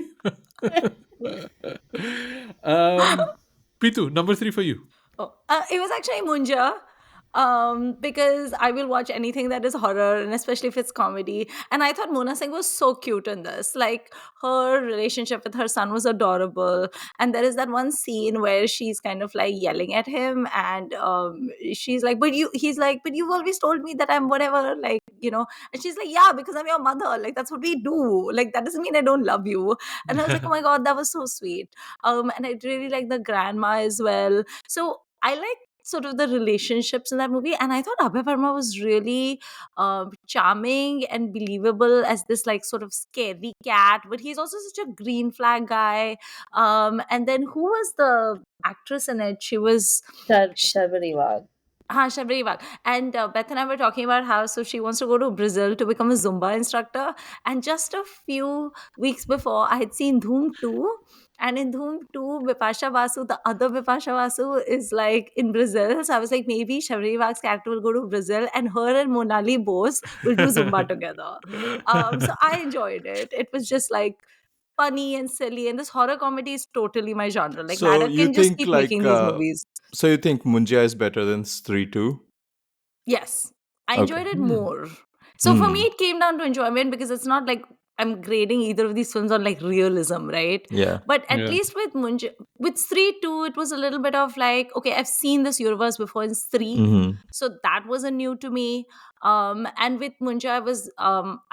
Pitu, number 3 for you. Oh, it was actually Munja. Because I will watch anything that is horror, and especially if it's comedy. And I thought Mona Singh was so cute in this. Like her relationship with her son was adorable. And there is that one scene where she's kind of like yelling at him, and she's like, "But you," he's like, "But you've always told me that I'm whatever," like, And she's like, "Yeah, because I'm your mother. Like that's what we do. Like that doesn't mean I don't love you." And I was like, "Oh my god, that was so sweet." And I really like the grandma as well. So I like sort of the relationships in that movie, and I thought Abhay Verma was really charming and believable as this like sort of scary cat, but he's also such a green flag guy. And then who was the actress in it? She was Sharbari Wag. Shabri Wag. And Beth and I were talking about how she wants to go to Brazil to become a Zumba instructor. And just a few weeks before, I had seen Dhoom 2. And in Dhoom 2, Bipasha Basu, the other Bipasha Basu, is like in Brazil. So I was like, maybe Shabri Wag's character will go to Brazil and her and Monali Bose will do Zumba together. So I enjoyed it. It was just like funny and silly. And this horror comedy is totally my genre. Like, so Nadak you can just think keep making these movies. so you think Munja is better than Stree 2? Yes, I Okay. enjoyed it more. So for me, Hmm. it came down to enjoyment because it's not like I'm grading either of these films on like realism, right? Yeah. But at Yeah. least with with Stree 2, it was a little bit of like, okay, I've seen this universe before in Stree, Hmm. so that wasn't new to me. And with Munja,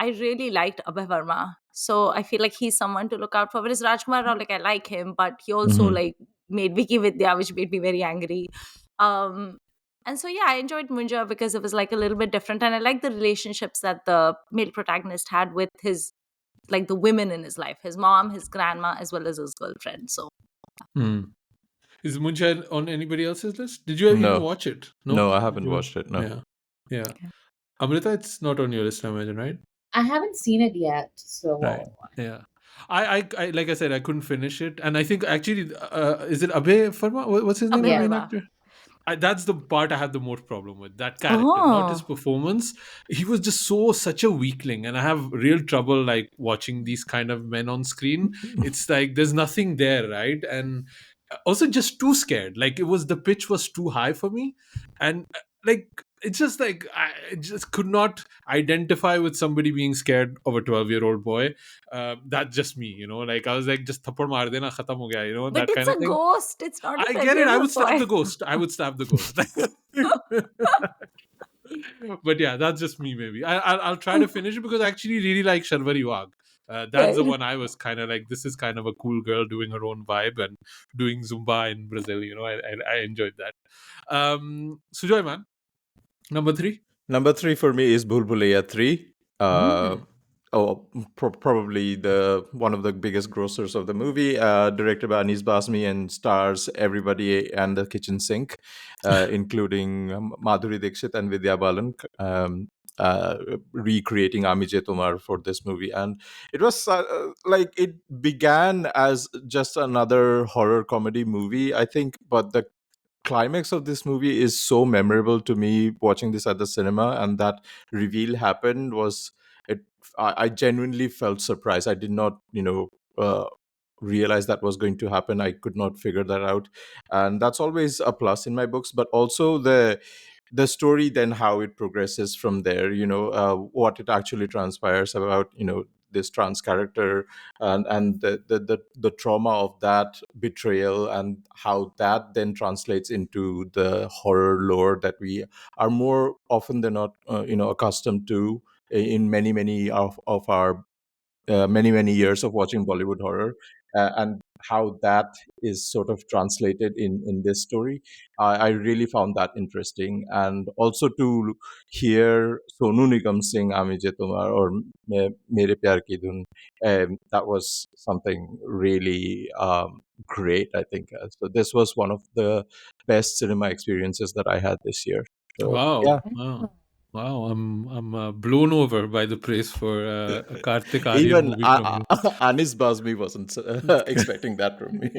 I really liked Abhay Verma, so I feel like he's someone to look out for. Whereas Rajkumar Rao, like I like him, but he also Hmm. like made Vicky Vidya, which made me very angry. Um, and so yeah, I enjoyed Munja because it was like a little bit different, and I like the relationships that the male protagonist had with his, like, the women in his life, his mom, his grandma, as well as his girlfriend. So Hmm. Is Moonshine on anybody else's list? Did you even No, watch it? no, No? I Did haven't you? watched it. No. Yeah. Yeah. Amrita, it's not on your list, I imagine, right? I haven't seen it yet, Right. so Yeah. I like I said, I couldn't finish it. And I think actually, is it Abhay Verma? What's his name, the Abhay yeah. main Verma. actor? That's the part I had the most problem with. That character, not his Oh, performance. He was just such a weakling, and I have real trouble like watching these kind of men on screen. It's like there's nothing there, right? And also just too scared. Like the pitch was too high for me, and like it's just like I just could not identify with somebody being scared of a 12-year-old boy. That's just me, Like I was like, just thappad maar dena, khatam ho gaya, but that it's kind of a thing. ghost. It's not a I get it. I 12-year-old would stab boy. the ghost. I would stab the ghost. But yeah, that's just me. Maybe I'll try to finish it because I actually really like Sharvari Wagh. That's the Right. one I was kind of like. This is kind of a cool girl doing her own vibe and doing Zumba in Brazil. I enjoyed that. Sujoy, man, number 3. Number 3 for me is Bulbulia 3. Mm. Probably the one of the biggest grossers of the movie, directed by Anis Basmi and stars everybody and the kitchen sink, including Madhuri Dixit and Vidya Balan, uh, recreating Amije Tomar for this movie. And it was like it began as just another horror comedy movie, I think, but the climax of this movie is so memorable to me watching this at the cinema, and that reveal happened was it. I genuinely felt surprised. I did not realize that was going to happen. I could not figure that out, and that's always a plus in my books. But also the story, then how it progresses from there, what it actually transpires about, this trans character, and the trauma of that betrayal, and how that then translates into the horror lore that we are more often than not accustomed to in many of our many years of watching Bollywood horror, and how that is sort of translated in this story. I really found that interesting, and also to hear Sonu Nigam sing "Ami Je Tumhar" or "Mere Pyar Ki Dhun." That was something really great, I think. So this was one of the best cinema experiences that I had this year. So Wow, yeah, wow, wow! I'm blown over by the praise for a Kartik Aaryan even movie from you. Anis Bazmi wasn't expecting that from me.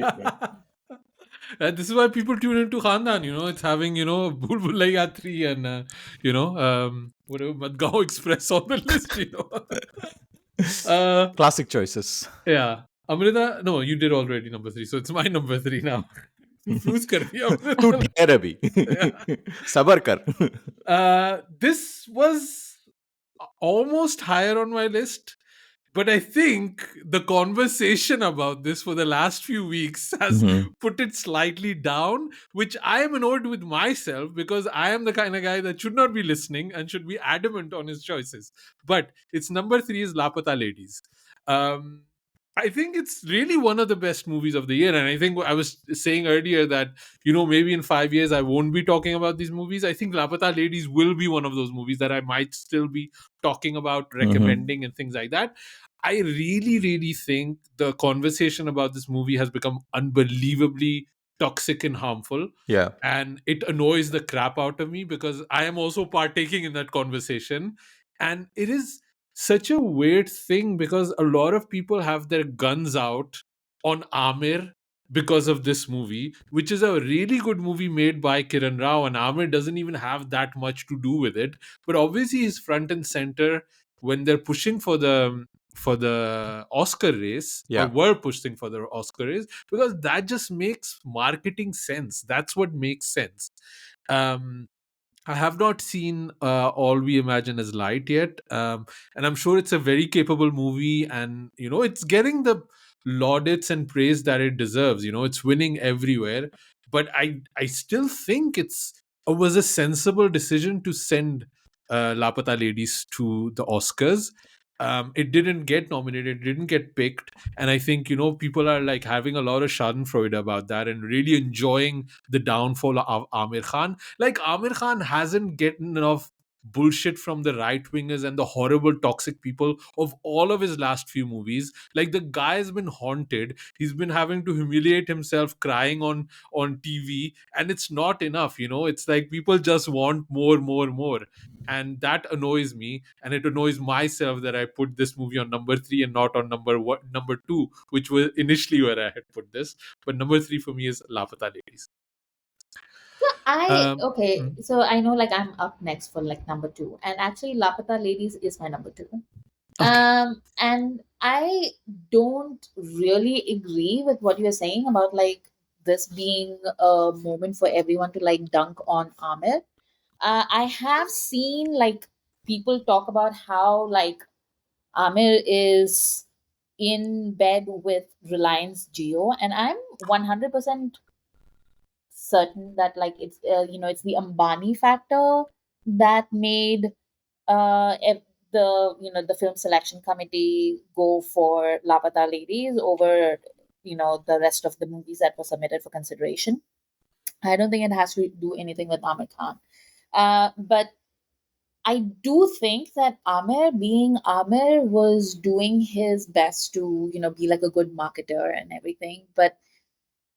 And this is why people tune into Khandan. It's having Bhul Bhulaiya 3 and whatever Madgaon Express on the list. uh, Classic choices. yeah, Amrita. No, you did already number 3, so it's my number 3 now. Lose kar diya तू Amrita. ठहर अभी Yeah. सबर कर This was almost higher on my list. But I think the conversation about this for the last few weeks has Mhm. put it slightly down, which I am annoyed with myself because I am the kind of guy that should not be listening and should be adamant on his choices. But its number 3 is Lapata Ladies. Um, I think it's really one of the best movies of the year. And I think I was saying earlier that, maybe in 5 years I won't be talking about these movies. I think Lapata Ladies will be one of those movies that I might still be talking about, Mhm. recommending, and things like that. I really, really think the conversation about this movie has become unbelievably toxic and harmful. Yeah. And it annoys the crap out of me because I am also partaking in that conversation. And it is such a weird thing because a lot of people have their guns out on Amir because of this movie, which is a really good movie made by Kiran Rao. And Amir doesn't even have that much to do with it. But obviously, he's front and center when they're pushing for the Oscar race, or Yeah. were pushing for the Oscar race, because that just makes marketing sense. That's what makes sense. Um, I have not seen All We Imagine Is Light yet, and I'm sure it's a very capable movie, and it's getting the laudits and praise that it deserves. It's winning everywhere, but I still think it was a sensible decision to send Lapata Ladies to the Oscars. It didn't get nominated, it didn't get picked, and I think people are like having a lot of Schadenfreude about that and really enjoying the downfall of Amir Khan. Like, Amir Khan hasn't gotten enough bullshit from the right wingers and the horrible toxic people of all of his last few movies. Like, the guy has been haunted, he's been having to humiliate himself crying on TV, and it's not enough. It's like people just want more, more, more, and that annoys me, and it annoys myself that I put this movie on number 3 and not on number 2, which was initially where I had put this. But number 3 for me is Lapata Ladies. I um okay, mm, so I know like I'm up next for like number two, and actually Lapata Ladies is my number two. okay. And I don't really agree with what you're saying about like this being a moment for everyone to like dunk on Amir. I have seen like people talk about how like Amir is in bed with Reliance Geo, and I'm 100% certain that like it's the Ambani factor that made the the film selection committee go for Lapata Ladies over the rest of the movies that were submitted for consideration. I don't think it has to do anything with Amir Khan. But I do think that Amir, being Amir, was doing his best to be like a good marketer and everything. But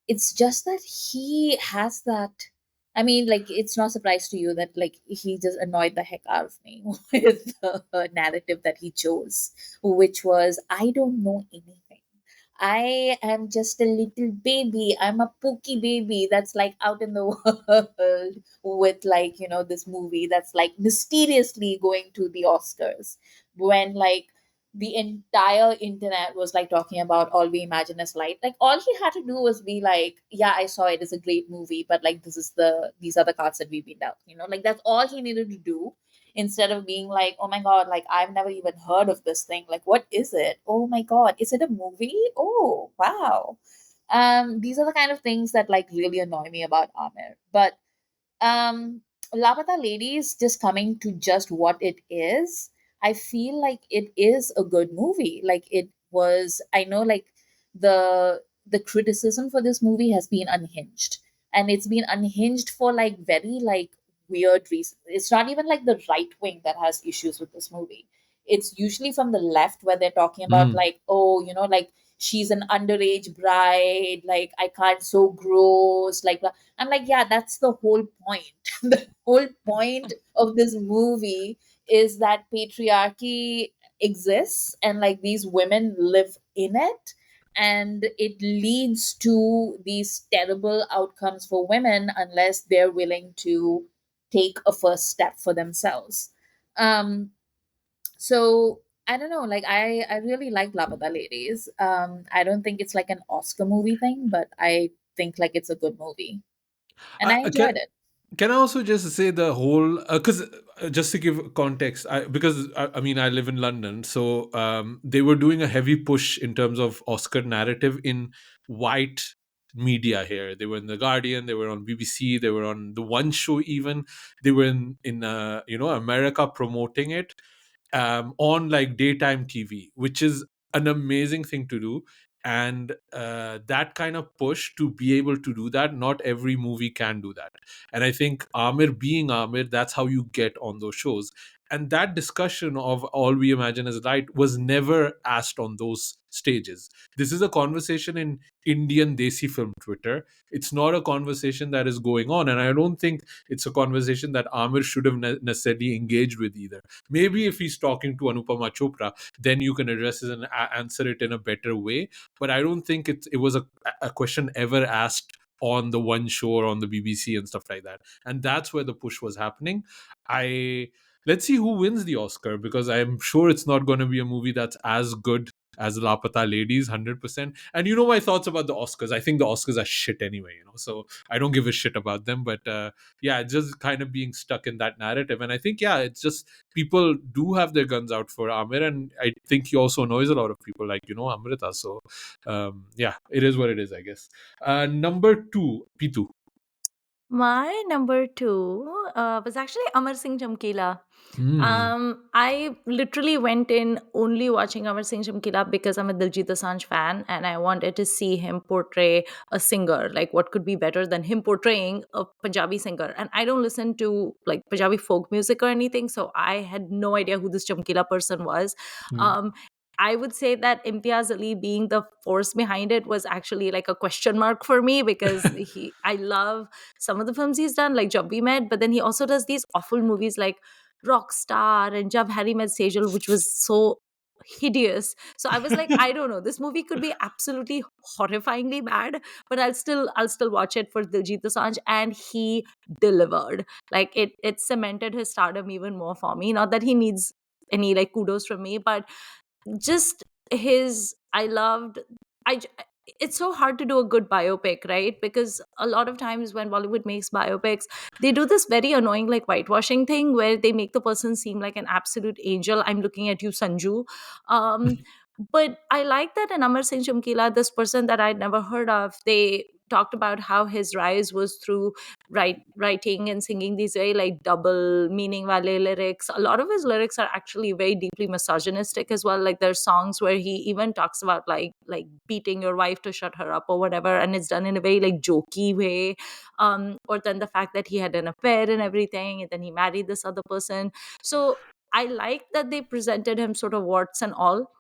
it's just that he has that. I mean, like, it's no surprise to you that like he just annoyed the heck out of me with the narrative that he chose, which was, I don't know anything. I am just a little baby. I'm a pooky baby that's like out in the world with like, this movie that's like mysteriously going to the Oscars, when like the entire internet was like talking about All We Imagine Is Light. Like, all he had to do was be like, yeah, I saw it, it's a great movie, but like these are the cards that we've been dealt. Like, that's all he needed to do, instead of being like, oh my god, like I've never even heard of this thing. Like, what is it? Oh my god, is it a movie? Oh wow. These are the kind of things that like really annoy me about Amir. But um Lavata Ladies, just coming to just what it is, I feel like it is a good movie. Like, it was, I know, like the criticism for this movie has been unhinged, and it's been unhinged for like very like weird reasons. It's not even like the right wing that has issues with this movie. It's usually from the left, where they're talking about Mm. like, oh, like she's an underage bride, like I can't, so gross, like I'm like, yeah, that's the whole point. The whole point of this movie is that patriarchy exists, and like these women live in it, and it leads to these terrible outcomes for women unless they're willing to take a first step for themselves. Um, so I don't know, like I really like Labada Ladies. I don't think it's like an Oscar movie thing, but I think like it's a good movie, and I I enjoyed it. can I also just say the whole, because just to give context, because I mean, I live in London, so they were doing a heavy push in terms of Oscar narrative in white media here. They were in the Guardian, they were on BBC, they were on the One Show, even they were in America promoting it on like daytime TV, which is an amazing thing to do. And that kind of push to be able to do that, not every movie can do that. And I think Amir being Amir, that's how you get on those shows. And that discussion of All We Imagine Is Light was never asked on those stages. This is a conversation in Indian Desi film Twitter. It's not a conversation that is going on. And I don't think it's a conversation that Amir should have necessarily engaged with either. Maybe if he's talking to Anupama Chopra, then you can address it and answer it in a better way. But I don't think it was a question ever asked on the One Show or on the BBC and stuff like that. And that's where the push was happening. I Let's see who wins the Oscar, because I'm sure it's not going to be a movie that's as good as Lapata Ladies, 100%. And you know my thoughts about the Oscars. I think the Oscars are shit anyway, so I don't give a shit about them. But yeah, just kind of being stuck in that narrative. And I think, yeah, it's just people do have their guns out for Amir. And I think he also knows a lot of people like, Amrita. So yeah, it is what it is, I guess. Number two, Pitu. My number two was actually Amar Singh Chamkila. Hmm. I literally went in only watching Amar Singh Chamkila because I'm a Diljit Dosanjh fan and I wanted to see him portray a singer. Like, what could be better than him portraying a Punjabi singer? And I don't listen to like Punjabi folk music or anything, so I had no idea who this Chamkila person was. Hmm. Um, I would say that Imtiaz Ali being the force behind it was actually like a question mark for me because I love some of the films he's done, like Jab We Met, but then he also does these awful movies like Rockstar and Jab Harry Met Sejal, which was so hideous. So I was like, I don't know, this movie could be absolutely horrifyingly bad, but I'll still watch it for Diljit Dosanjh, and he delivered. Like it cemented his stardom even more for me. Not that he needs any like kudos from me, but just his I loved I j- it's so hard to do a good biopic, right? Because a lot of times when Bollywood makes biopics, they do this very annoying like whitewashing thing where they make the person seem like an absolute angel. I'm looking at you, Sanju. um but I like that in Amar Singh Chamkila, this person that I'd never heard of, they talked about how his rise was through writing and singing these very like double meaning wale lyrics. A lot of his lyrics are actually very deeply misogynistic as well. Like there's songs where he even talks about like beating your wife to shut her up or whatever, and it's done in a very like jokey way. Or then the fact that he had an affair and everything, and then he married this other person. So I like that they presented him sort of warts and all,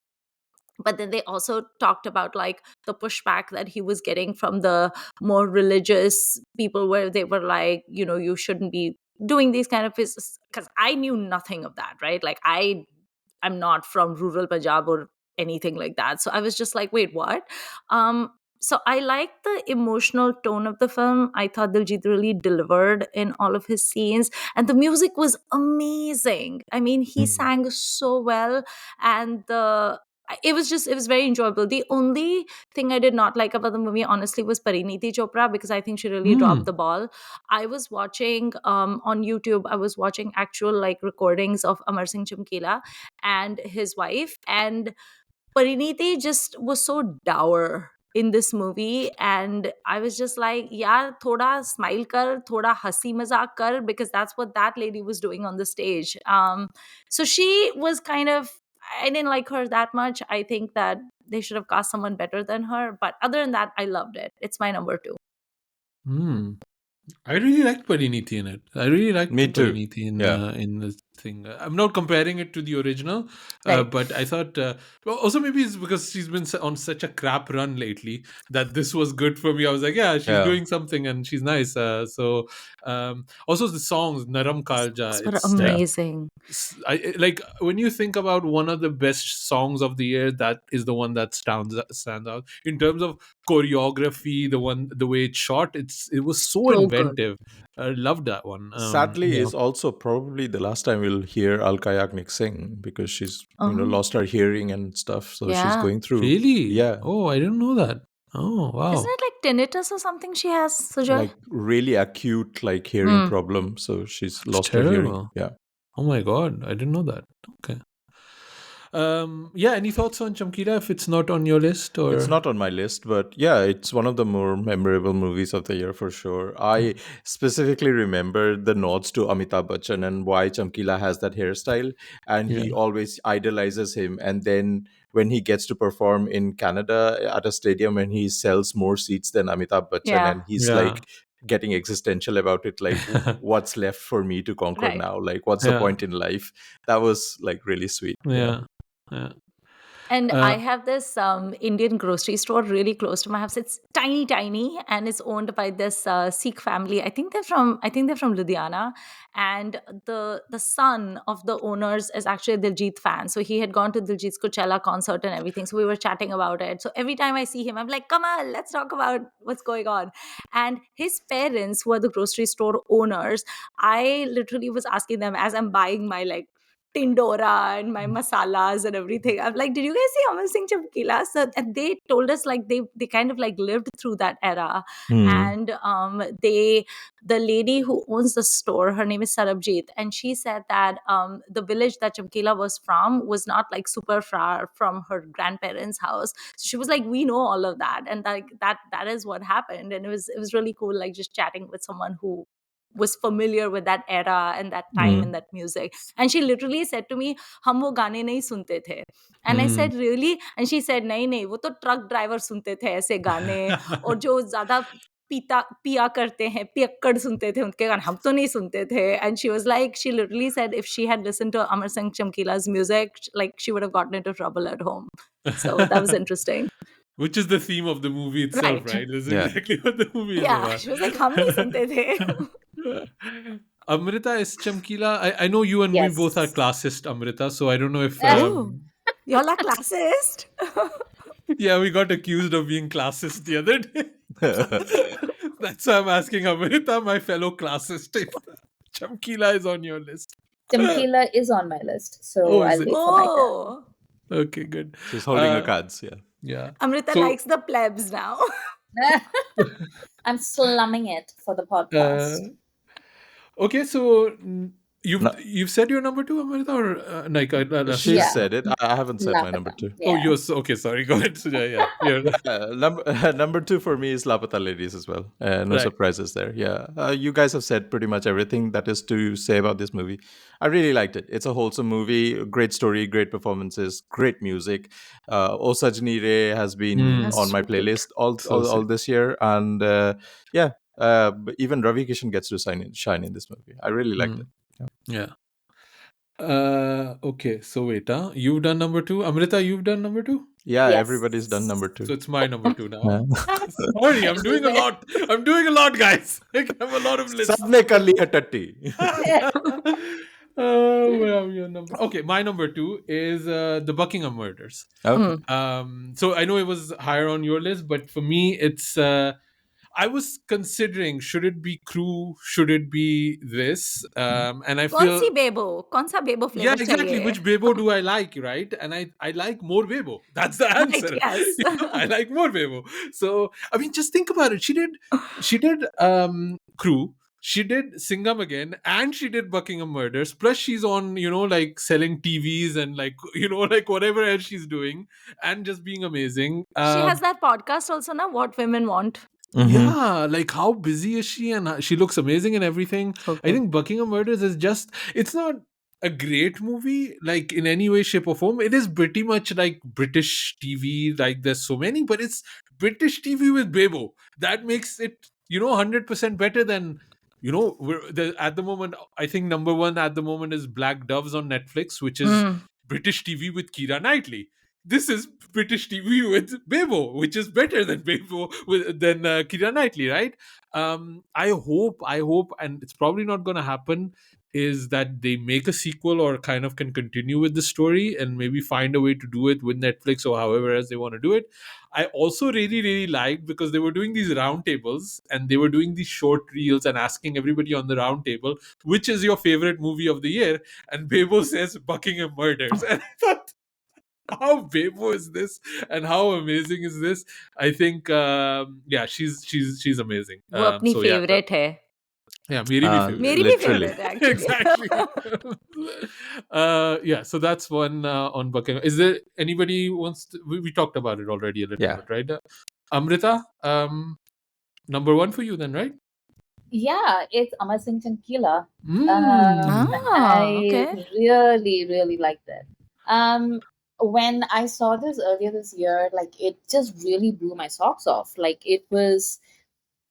but then they also talked about like the pushback that he was getting from the more religious people, where they were like, you shouldn't be doing these kind of business. Because I knew nothing of that, right? Like I'm not from rural Punjab or anything like that, so I was just like, wait, what? So I liked the emotional tone of the film. I thought Diljit really delivered in all of his scenes, and the music was amazing. I mean, he Mm. sang so well, and the it was very enjoyable. The only thing I did not like about the movie honestly was Pariniti Chopra, because I think she really dropped Hmm. the ball. I was watching on YouTube, I was watching actual like recordings of Amar Singh Chamkila and his wife, and Pariniti just was so dour in this movie, and I was just like, yeah, thoda smile kar, thoda hasi mazak kar, because that's what that lady was doing on the stage. So she was kind of, I didn't like her that much. I think that they should have cast someone better than her, but other than that, I loved it. It's my number two. Hmm. I really liked Pariniti in it. I really liked Me too. Pariniti Yeah. in the thing. I'm not comparing it to the original, Right. but I thought. Well, also maybe it's because she's been on such a crap run lately that this was good for me. I was like, yeah, she's Yeah. doing something and she's nice. So also the songs Naram Kalja. Those were It's Yeah. amazing. like when you think about one of the best songs of the year, that is the one that stands out in terms of choreography. The way it's shot, it was so So good. inventive. I loved that one. Sadly, Yeah. is also probably the last time we'll hear Alka Yagnik sing, because she's Uh-huh. lost her hearing and stuff. So she's Yeah. going through, Really? yeah, Oh, I didn't know that. Oh, Isn't wow. it like tinnitus or something she has, Sujoy? like really acute like hearing Mm. problem. So she's It's lost her hearing. terrible. Yeah. Oh my god, I didn't know that. Okay. Yeah, any thoughts on Chamkila if it's not on your list? It's Or not on my list, but yeah, it's one of the more memorable movies of the year for sure. I specifically remember the nods to Amitabh Bachchan and why Chamkila has that hairstyle, and yeah. he always idolizes him. And then when he gets to perform in Canada at a stadium and he sells more seats than Amitabh Bachchan, Yeah. and he's Yeah. like getting existential about it, like what's left for me to conquer Right. now? Like, what's the Yeah. point in life? That was like really sweet. Yeah. Yeah. Yeah. And Uh, I have this Indian grocery store really close to my house. It's tiny, tiny, and it's owned by this Sikh family. I think they're from Ludhiana, and the son of the owners is actually a Diljit fan. So he had gone to Diljit's Coachella concert and everything. So we were chatting about it. So every time I see him, I'm like, "Come on, let's talk about what's going on." And his parents, who are the grocery store owners, I literally was asking them as I'm buying my like tindora and my masalas and everything. I'm like, did you guys see Amar Singh Chamkila? So and they told us like they kind of like lived through that era. Hmm. And the lady who owns the store, her name is Sarabjit, and she said that the village that Chamkila was from was not like super far from her grandparents' house. So she was like, we know all of that, and like that is what happened. And it was really cool, like just chatting with someone who was familiar with that era and that time Hmm. and that music. And she literally said to me, हम वो गाने नहीं सुनते थे. And I Hmm. said, really? And she said, नहीं नहीं, वो तो ट्रक ड्राइवर सुनते थे ऐसे गाने, और जो ज्यादा पीता पिया करते हैं पियक्कड़ सुनते थे उनके गाने, हम तो नहीं सुनते थे. And she was like, she literally said if she had listened to Amar Singh Chamkila's music, like she would have gotten into trouble at home. So that was interesting. Which is the theme of the movie itself, Right. right? This is Yeah. exactly what the movie is Yeah, about. she was like, हम नहीं सुनते थे. Amrita is Chamkila. I know you and we both are Yes. classist, Amrita. So I don't know if Oh, y'all are classist. yeah, we got accused of being classist the other day. That's why I'm asking Amrita, my fellow classist, if Chamkila is on your list. Chamkila is on my list, so Oh, is I'll it? wait for my turn. Oh, Okay, good. She's holding her Uh, cards. Yeah. yeah. Amrita So, likes the plebs now. I'm slumming it for the uh, podcast. okay, so you've No, you've said your number two, Amrita, or like I'll ask she you. Yeah. said it. I haven't said my number Lapata. two. Oh, Yeah. okay. Sorry, go ahead. Sujay. Yeah, Number two for me is Lapata Ladies as well. No right. surprises there. Yeah, you guys have said pretty much everything that is to say about this movie. I really liked it. It's a wholesome movie, great story, great performances, great music. O Sajni Re has been That's on my sweet. playlist all So all sick. this year, and yeah, but even Ravi Kishan gets to shine in this movie. I really liked it. Yeah. Okay. So wait, you've done number two. Amrita, you've done number two. Yeah, Yes. everybody's done number two. So it's my number two now. Yeah. Sorry, I'm doing a Everywhere. lot. I'm doing a lot, guys. Like, I have a lot of lists. सबने कर लिया टट्टी. Where are your number? Okay, my number two is the Buckingham murders. Okay. So I know it was higher on your list, but for me, it's. I was considering should it be Crew, should it be this, and I कौन feel सी बेबो? कौन सा बेबो yeah, flavor exactly. चाहिए? Which Bebo do I like, right? And I like more Bebo. That's the Right, answer. yes. I like more Bebo. So I mean, just think about it. She did Crew. She did Singham again, and she did Buckingham Murders. Plus, she's on, like selling TVs and like, like whatever else she's doing, and just being amazing. She has that podcast also now, What Women Want. Mhm. Yeah, like how busy is she, and she looks amazing and everything. I think Buckingham Murders is it's not a great movie, like in any way, shape, or form. It is pretty much like British TV, like there's so many, but it's British TV with Bebo. That makes it, 100% better than, at the moment, I think number one at the moment is Black Doves on Netflix, which is British TV with Keira Knightley. This is British TV with Bebo, which is better than than Keira Knightley, right? I hope, and it's probably not going to happen, is that they make a sequel or kind of can continue with the story and maybe find a way to do it with Netflix or however else they want to do it. I also really, really liked because they were doing these roundtables and they were doing these short reels and asking everybody on the roundtable, which is your favorite movie of the year? And Bebo says Buckingham Murders. And I thought, how Bebo is this and how amazing is this? I think yeah, she's amazing. वो अपनी So yeah, favorite है. yeah, मेरी भी favorite. मेरी भी Literally. favorite है actually. Exactly. Yeah, so that's one on Buckingham. Is there anybody who wants to, we talked about it already a little Yeah. bit, right? Amrita, number one for you then, right? Yeah, it's Amar Singh Chamkila. Ah, I okay. really, really liked it. When I saw this earlier this year, like it just really blew my socks off. Like it was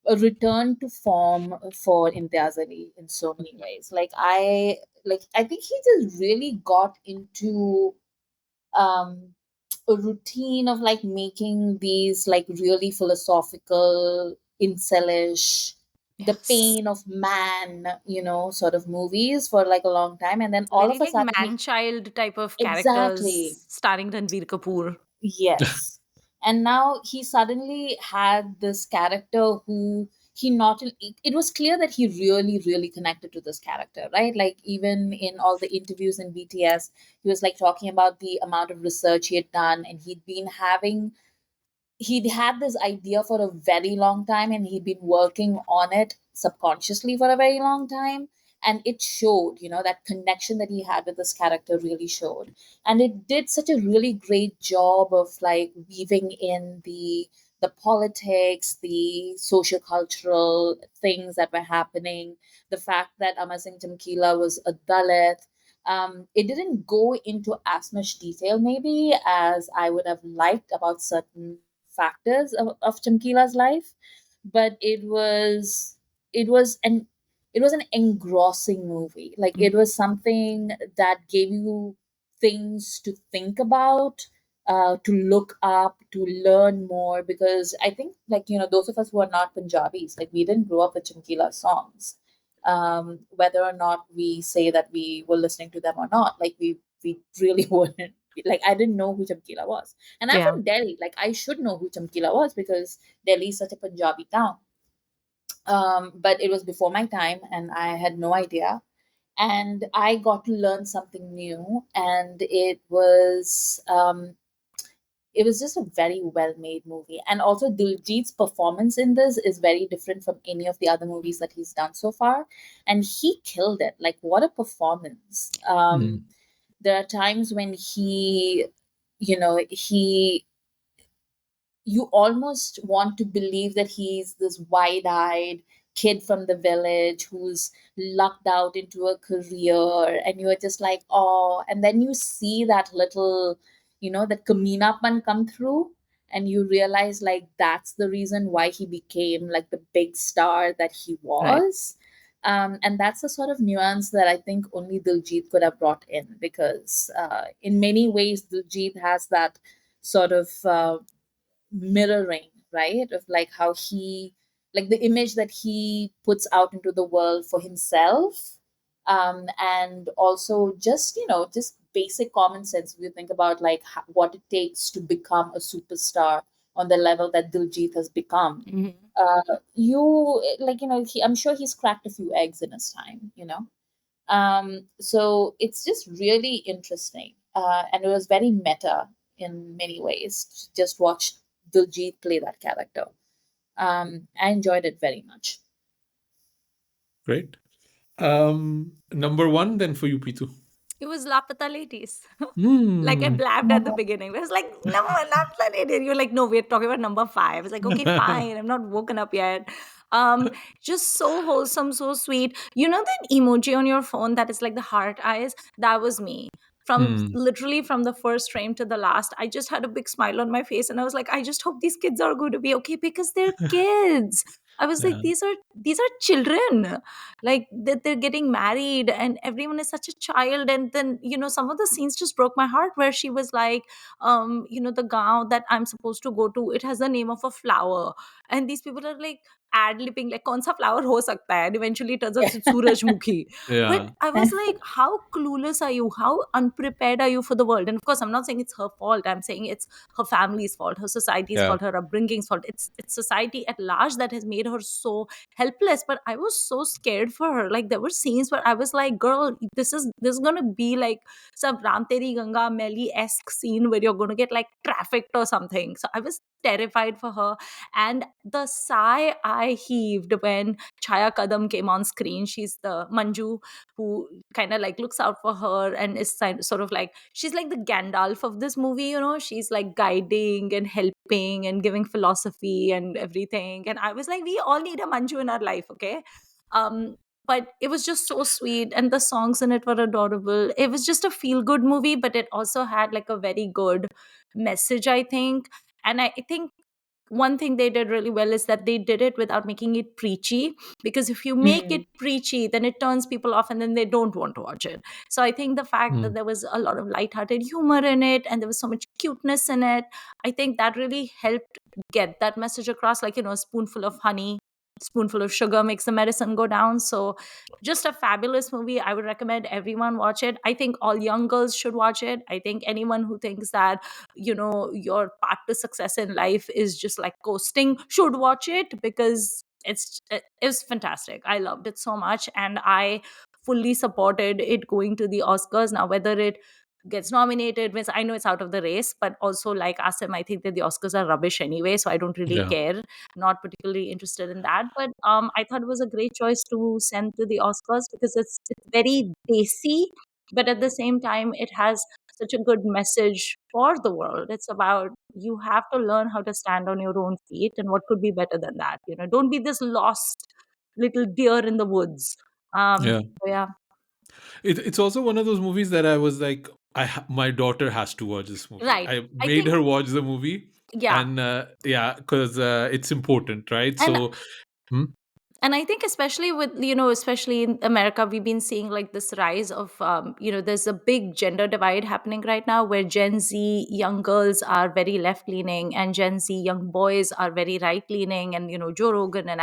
a return to form for Imtiaz Ali in so many ways. I think he just really got into um a routine of like making these like really philosophical, incelish, the Yes. pain of man, sort of movies for like a long time, and then all Very of a like sudden man-child type of exactly. characters starring Ranbir Kapoor. Yes. And now he suddenly had this character who he not it was clear that he really connected to this character, right? Like even in all the interviews in BTS, he was like talking about the amount of research he had done, and he'd had this idea for a very long time, and he'd been working on it subconsciously for a very long time, and it showed, that connection that he had with this character really showed. And it did such a really great job of like weaving in the politics, the social cultural things that were happening, the fact that Amar Singh Chamkila was a Dalit. It didn't go into as much detail maybe as I would have liked about certain factors of Chamkila's life, but it was it was an engrossing movie. Like it was something that gave you things to think about, to look up, to learn more. Because I think, like, those of us who are not Punjabis, like we didn't grow up with Chamkila songs. Whether or not we say that we were listening to them or not, like we really weren't. Like I didn't know who Chamkila was, and I'm Yeah. from Delhi. Like I should know who Chamkila was because Delhi is such a Punjabi town. But it was before my time, and I had no idea. And I got to learn something new, and it was just a very well made movie. And also, Diljit's performance in this is very different from any of the other movies that he's done so far. And he killed it. Like, what a performance. Mm. There are times when he you almost want to believe that he's this wide-eyed kid from the village who's lucked out into a career, and you're just like, oh. And then you see that little, that kaminapan come through, and you realize like that's the reason why he became like the big star that he Right. was. And that's the sort of nuance that I think only Diljit could have brought in, because in many ways Diljit has that sort of mirroring, right, of like how he, like the image that he puts out into the world for himself. And also just, just basic common sense. If you think about like what it takes to become a superstar on the level that Diljit has become, Mhm. you like, I'm sure he's cracked a few eggs in his time. So it's just really interesting. And it was very meta in many ways. Just watch Diljit play that character. I enjoyed it very much. Great. Number one then for you, Pitu. It was Lapata Ladies. Like I Hmm. blabbed at the beginning. I was like, number one, Lapata Lady. And you're like, no, we're talking about number five. I was like, okay, fine. I'm not woken up yet. Um, just so wholesome, so sweet. You know that emoji on your phone that is like the heart eyes? That was me. From Hmm. literally from the first frame to the last, I just had a big smile on my face and I was like, I just hope these kids are going to be okay because they're kids. I was like, Yeah. these are children, like that they're getting married and everyone is such a child. And then some of the scenes just broke my heart where she was like, the gown that I'm supposed to go to, it has the name of a flower, and these people are like ad-lipping like kaun sa flower ho sakta hai, and eventually it turns out it's surajmukhi. But Yeah. I was like, how clueless are you, how unprepared are you for the world? And of course I'm not saying it's her fault, I'm saying it's her family's fault, her society's Yeah. fault, her upbringing's fault. It's society at large that has made her so helpless. But I was so scared for her. Like there were scenes where I was like, girl, this is gonna be like some Ram Teri Ganga Melly-esque scene where you're gonna get like trafficked or something. So I was terrified for her. And the sigh I heaved when Chaya Kadam came on screen. She's the Manju who kind of like looks out for her and is sort of like, she's like the Gandalf of this movie, she's like guiding and helping and giving philosophy and everything. And I was like, we all need a Manju in our life, okay? But it was just so sweet and the songs in it were adorable. It was just a feel good movie, but it also had like a very good message, I think. And I think one thing they did really well is that they did it without making it preachy, because if you make it Mm, preachy then it turns people off and then they don't want to watch it. So I think the fact Hmm. that there was a lot of lighthearted humor in it and there was so much cuteness in it, I think that really helped get that message across. Like, a spoonful of honey, spoonful of sugar makes the medicine go down. So just a fabulous movie. I would recommend everyone watch it. I think all young girls should watch it. I think anyone who thinks that your path to success in life is just like coasting should watch it, because it was fantastic. I loved it so much, and I fully supported it going to the Oscars. Now, whether it gets nominated means I know it's out of the race, but also like Asim, I think that the Oscars are rubbish anyway, so I don't really Yeah. care. Not particularly interested in that, but I thought it was a great choice to send to the Oscars because it's very desi, but at the same time, it has such a good message for the world. It's about you have to learn how to stand on your own feet, and what could be better than that? Don't be this lost little deer in the woods. Yeah. So yeah, It's also one of those movies that I was like, my daughter has to watch this movie. right. I I made think her watch the movie, yeah, and yeah, because it's important, right? and So, hmm? and I think especially with especially in America, we've been seeing like this rise of there's a big gender divide happening right now where Gen Z young girls are very left leaning and Gen Z young boys are very right leaning, and Joe Rogan and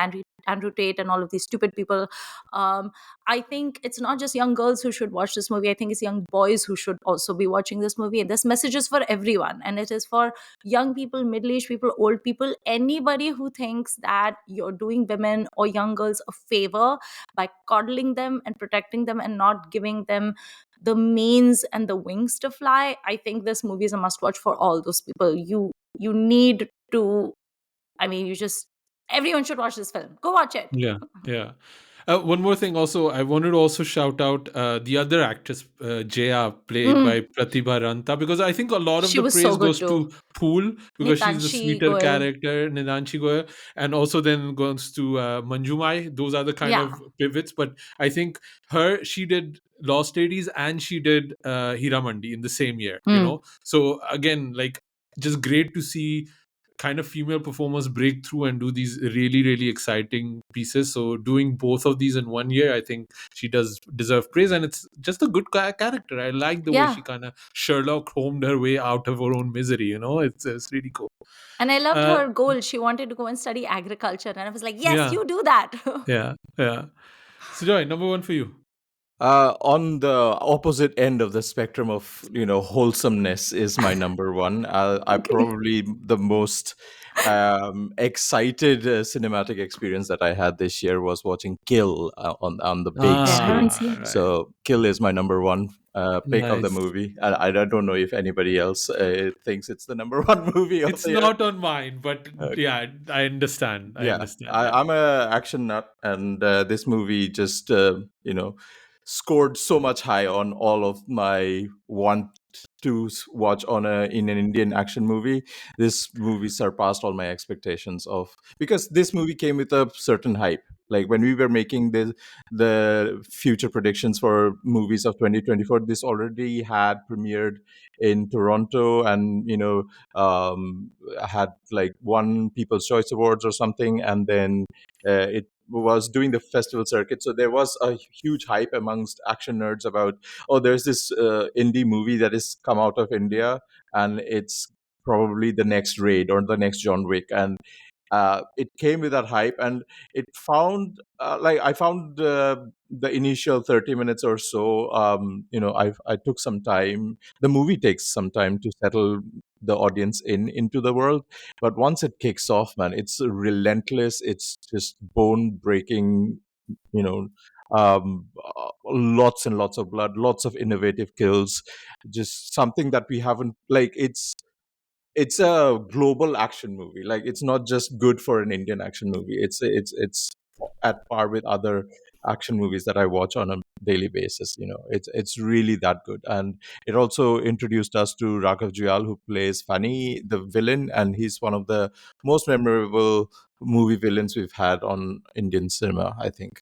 Andrew Tate and all of these stupid people. um, I think it's not just young girls who should watch this movie. I think it's young boys who should also be watching this movie, and this message is for everyone, and it is for young people, middle-aged people, old people, anybody who thinks that you're doing women or young girls a favor by coddling them and protecting them and not giving them the means and the wings to fly. I think this movie is a must watch for all those people. You need to, I mean, you just, everyone should watch this film. Go watch it. Yeah, yeah. One more thing, also, I wanted to also shout out the other actress, Jaya, played Mm, by Pratibha Ranta, because I think a lot of she the was so praise good goes too. to Pool because she's the Nitanshi sweeter Goel. character, Nidanshi Goyal, and also then goes to Manjumai. Those are the kind Yeah. of pivots. But I think she did Lost Ladies and she did Hiramandi in the same year. Mm. So again, like, just great to see kind of female performers break through and do these really really exciting pieces. So doing both of these in one year, I think she does deserve praise, and it's just a good character. I like the way Yeah. she kind of Sherlock Holmes her way out of her own misery. It's really cool. And I loved uh her goal. She wanted to go and study agriculture. And I was like, yes, yeah, you do that. yeah. So Joy, number one for you. On the opposite end of the spectrum of wholesomeness is my number one. I Okay. probably the most excited cinematic experience that I had this year was watching Kill on the big Okay, I haven't screen. seen. Right. So Kill is my number one pick of the Nice. movie. I don't know if anybody else thinks it's the number one movie of It's the year. not on mine, but yeah, I understand. I Yeah, understand. Yeah. I'm a action nut, and this movie just scored so much high on all of my want to watch in an Indian action movie. This movie surpassed all my expectations of, because this movie came with a certain hype. Like when we were making the future predictions for movies of 2024, this already had premiered in Toronto, and had like won People's Choice Awards or something, and then it was doing the festival circuit. So there was a huge hype amongst action nerds about, oh, there's this indie movie that has come out of India, and it's probably the next Raid or the next John Wick, and it came with that hype, and it found like I found the initial 30 minutes or so. I took some time. The movie takes some time to settle the audience into the world, but once it kicks off, man, it's relentless. It's just bone breaking. You know. Lots and lots of blood, lots of innovative kills, just something that we haven't, like, it's a global action movie. Like, it's not just good for an Indian action movie. It's at par with other action movies that I watch on a daily basis. It's really that good. And it also introduced us to Raghav Juyal, who plays Fani, the villain, and he's one of the most memorable movie villains we've had on Indian cinema. I think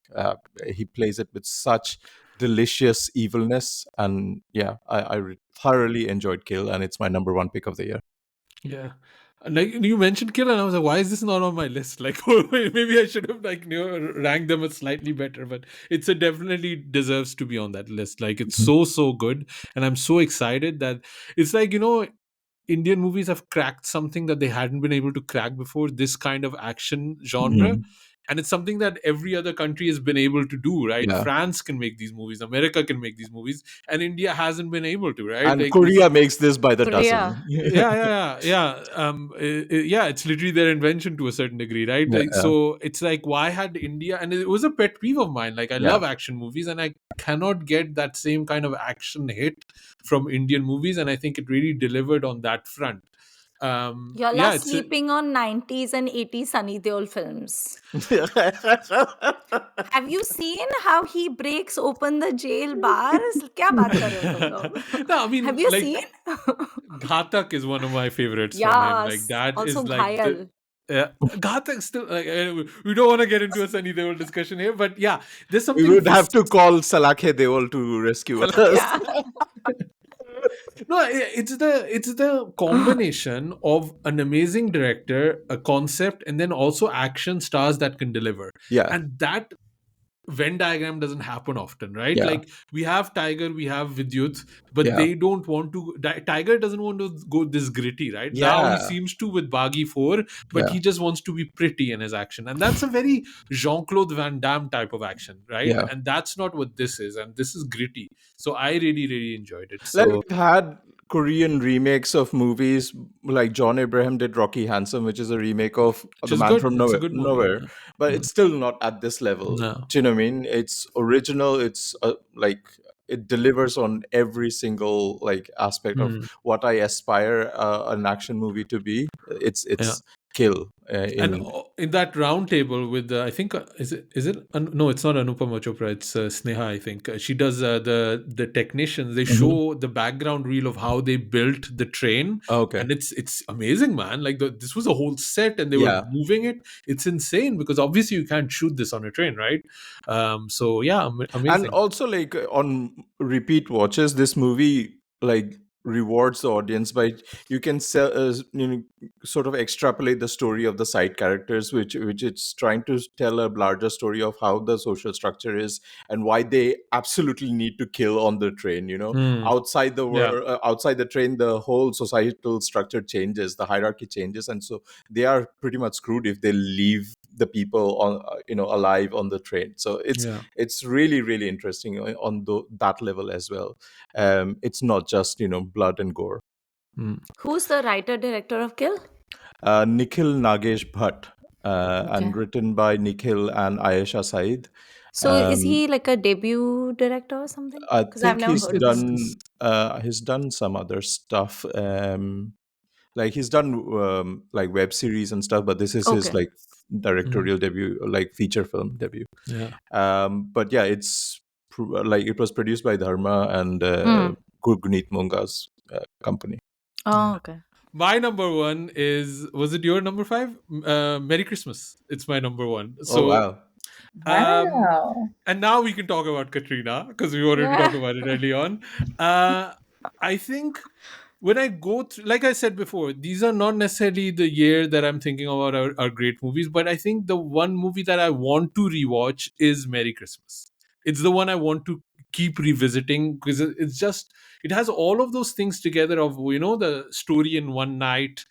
he plays it with such delicious evilness, and yeah, I thoroughly enjoyed Kill, and it's my number one pick of the year. Yeah. Like you mentioned Kill, and I was like, why is this not on my list? Like, maybe I should have ranked them slightly better, but it's a definitely deserves to be on that list. Like, it's so good, and I'm so excited that it's like Indian movies have cracked something that they hadn't been able to crack before. This kind of action genre, Mhm. and it's something that every other country has been able to do, right? Yeah. France can make these movies, America can make these movies, and India hasn't been able to, right? And Like this. Korea makes this by the Korea. dozen. Yeah, it's literally their invention to a certain degree, right? Yeah, Like, so it's like, why had India, and it was a pet peeve of mine, like I yeah. love action movies and I cannot get that same kind of action hit from Indian movies, and I think it really delivered on that front. Y'all are Yeah, it's sleeping on 90s and 80s Sunny Deol films. Have you seen how he breaks open the jail bars? क्या बात कर रहे हो तुम लोग? no, I mean, Have you like seen? Ghatak is one of my favorites from him. Like Yes. that Also is like the Ghayal. Ghatak still, like, we don't want to get into a Sunny Deol discussion here, but yeah, there's We something would have to call Salakhe Deol to rescue us. Yeah. no, it's the combination of an amazing director, a concept, and then also action stars that can deliver. Yeah, And that Venn diagram doesn't happen often, right? yeah, Like we have Tiger, we have Vidyut, but yeah, they don't want to. Tiger doesn't want to go this gritty, right? Now he yeah, seems to with Baghi 4, but yeah, he just wants to be pretty in his action, and that's a very Jean-Claude Van Damme type of action, right? yeah. And that's not what this is, and this is gritty. So I really, really enjoyed it. Like So we've had Korean remakes of movies, like John Abraham did Rocky Handsome, which is a remake of which The is Man good. from It's a Nowhere, good movie. Nowhere, Yeah. but Mm. it's still not at this level. No. Do you know what I mean? It's original. It's like it delivers on every single like aspect of Mm. what I aspire an action movie to be. It's Yeah. Kill And in. in that round table with I think no, it's not Anupama Chopra, it's Sneha. I think she does the technicians. They Mhm. show the background reel of how they built the train, Okay. and it's amazing, man. Like this was a whole set, and they were Yeah. moving it. It's insane because obviously you can't shoot this on a train, right? So yeah, And amazing. also like on repeat watches, this movie like rewards the audience by you can sell sort of extrapolate the story of the side characters, which it's trying to tell a larger story of how the social structure is and why they absolutely need to kill on the train. Mm. Outside the Yeah. outside the train, the whole societal structure changes, the hierarchy changes, and so they are pretty much screwed if they leave the people on alive on the train. So Yeah. it's really really interesting on that level as well. It's not just blood and gore. Mm. Who's the writer director of Kill? Nikhil Nagesh Bhatt, Okay. and written by Nikhil and Ayesha Said. So is he like a debut director or something? I Because I've think never heard of him. he's done some other stuff. Like he's done like web series and stuff, but this is his Okay. like directorial debut, like feature film debut. Yeah. But yeah, it's like it was produced by Dharma and Gurgunit Munga's company. Oh, okay. My number one was it your number 5? Merry Christmas. It's my number one. So Oh wow. Wow. and now we can talk about Katrina because we wanted to talk about it early on. I think when I go through, like I said before, these are not necessarily the year that I'm thinking about our great movies, but I think the one movie that I want to rewatch is Merry Christmas. It's the one I want to keep revisiting because it has all of those things together of the story in one night,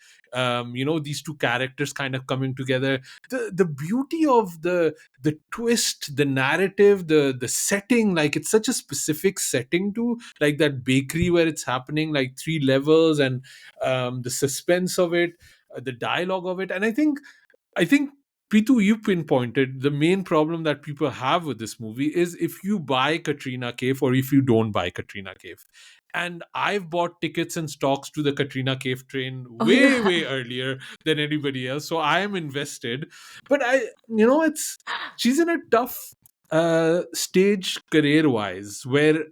these two characters kind of coming together, the beauty of the twist, the narrative, the setting. Like it's such a specific setting too, like that bakery where it's happening, like 3 levels, and the suspense of it, the dialogue of it. And I think Pitu, you pinpointed the main problem that people have with this movie is if you buy Katrina Kaif or if you don't buy Katrina Kaif. And I've bought tickets and stocks to the Katrina Kaif train Oh, way, yeah. way earlier than anybody else. So I am invested. But she's in a tough stage career wise where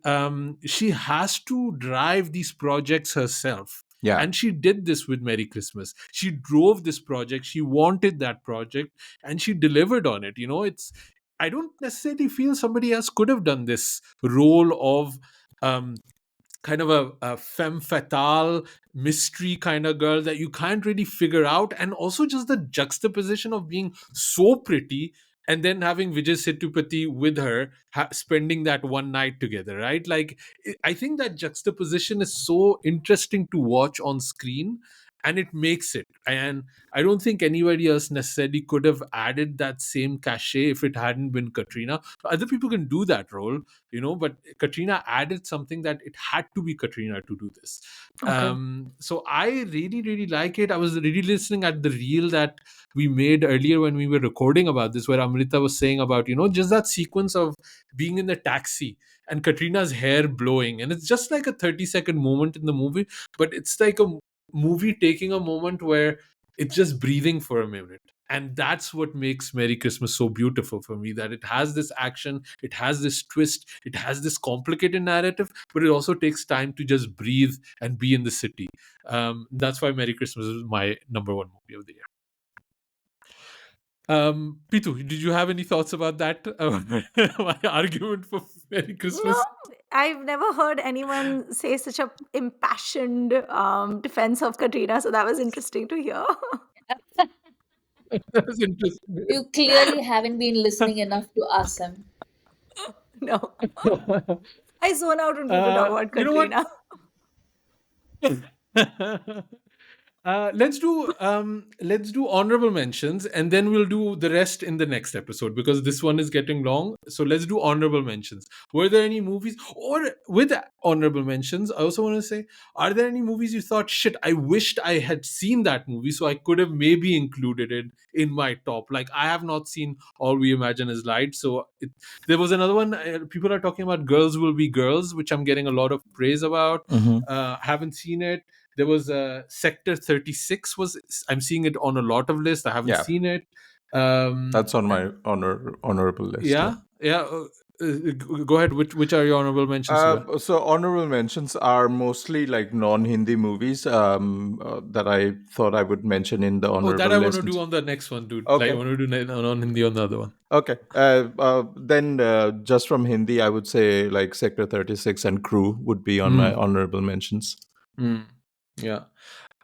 she has to drive these projects herself. Yeah. And she did this with Merry Christmas. She drove this project. She wanted that project and she delivered on it. I don't necessarily feel somebody else could have done this role of kind of a femme fatale mystery kind of girl that you can't really figure out. And also just the juxtaposition of being so pretty and then having Vijay Sethupathi with her, spending that one night together, right? Like, I think that juxtaposition is so interesting to watch on screen. and it makes it. And I don't think anybody else necessarily could have added that same cachet if it hadn't been Katrina. Other people can do that role, but Katrina added something that it had to be Katrina to do this. Okay. So I really, really like it. I was really listening at the reel that we made earlier when we were recording about this, where Amrita was saying about, just that sequence of being in the taxi and Katrina's hair blowing. And it's just like a 30-second moment in the movie, but it's like a movie taking a moment where it's just breathing for a minute. And that's what makes Merry Christmas so beautiful for me, that it has this action, it has this twist, it has this complicated narrative, but it also takes time to just breathe and be in the city. That's why Merry Christmas is my number one movie of the year. Pitu, did you have any thoughts about that? My argument for Merry No, Christmas? I've never heard anyone say such a impassioned defense of Katrina, so that was interesting to hear. That was interesting. You clearly haven't been listening enough to Asim. No, I zone out when people talk about You know what? Katrina. Let's do honorable mentions, and then we'll do the rest in the next episode, because this one is getting long. So let's do honorable mentions. Were there any movies, or with honorable mentions, I also want to say, are there any movies you thought, shit, I wished I had seen that movie so I could have maybe included it in my top? Like, I have not seen All We Imagine Is Light, so there was another one. People are talking about Girls Will Be Girls, which I'm getting a lot of praise about. Mhm. Haven't seen it. There was Sector 36. I'm seeing it on a lot of lists. I haven't Yeah, seen it. that's on my And honorable list. Yeah. yeah. Go ahead. Which are your honorable mentions to that? So honorable mentions are mostly like non-Hindi movies that I thought I would mention in the Oh, that honorable I want to list. do on the next one, dude. Like, I Okay. want to do on Hindi on the other one. Okay. Then just from Hindi, I would say like Sector 36 and Crew would be on my honorable mentions. Yeah.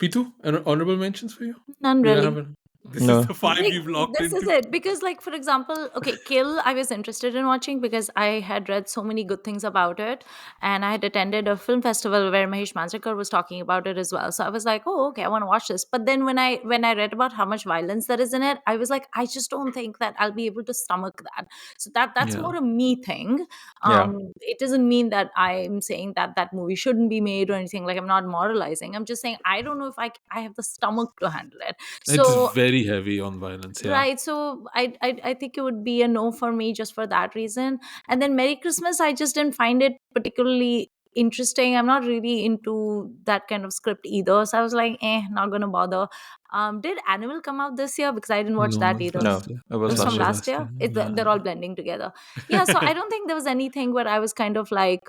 Pitu, honorable mentions for you? None Do you really. have a? This is No. the five Like, you've locked this is into. it, because like, for example, okay, Kill, I was interested in watching because I had read so many good things about it, and I had attended a film festival where Mahesh Manjrekar was talking about it as well. So I was like, oh, okay, I want to watch this. But then when I read about how much violence there is in it, I was like, I just don't think that I'll be able to stomach that. So that's Yeah. more a me thing. Yeah. It doesn't mean that I'm saying that that movie shouldn't be made or anything. Like, I'm not moralizing, I'm just saying I don't know if I have the stomach to handle it. It's So very heavy on violence. Yeah. right, so I think it would be a no for me just for that reason. And then Merry Christmas, I just didn't find it particularly interesting. I'm not really into that kind of script either, so I was like, not gonna bother. Did Animal come out this year? Because I didn't watch No, that it's either. No, last year. it It was was from last Animal year. last last year. year. Yeah. They're all blending together. Yeah, so I don't think there was anything where I was kind of like,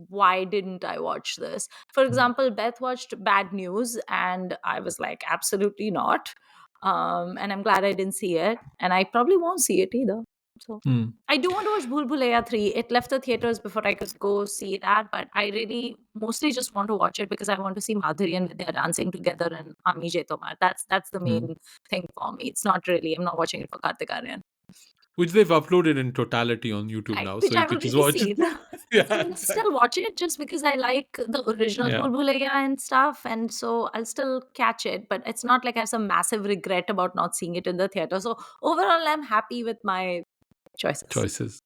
why didn't I watch this? For example, Beth watched Bad News, and I was like, absolutely not. And I'm glad I didn't see it, and I probably won't see it either. So Hmm. I do want to watch Bhool Bhulaiya 3. It left the theaters before I could go see that, but I really mostly just want to watch it because I want to see Madhuri and Vidya dancing together and Ami J. Tomar. That's the main thing for me. It's not really, I'm not watching it for Kartik Aaryan. Which they've uploaded in totality on YouTube Right, now, which so you I've could just already watch it. seen. Yeah, I'll exactly. still watch it just because I like the original Yeah. Bhool Bhulaiya and stuff, and so I'll still catch it. But it's not like I have some massive regret about not seeing it in the theater. So overall, I'm happy with my choices. Choices.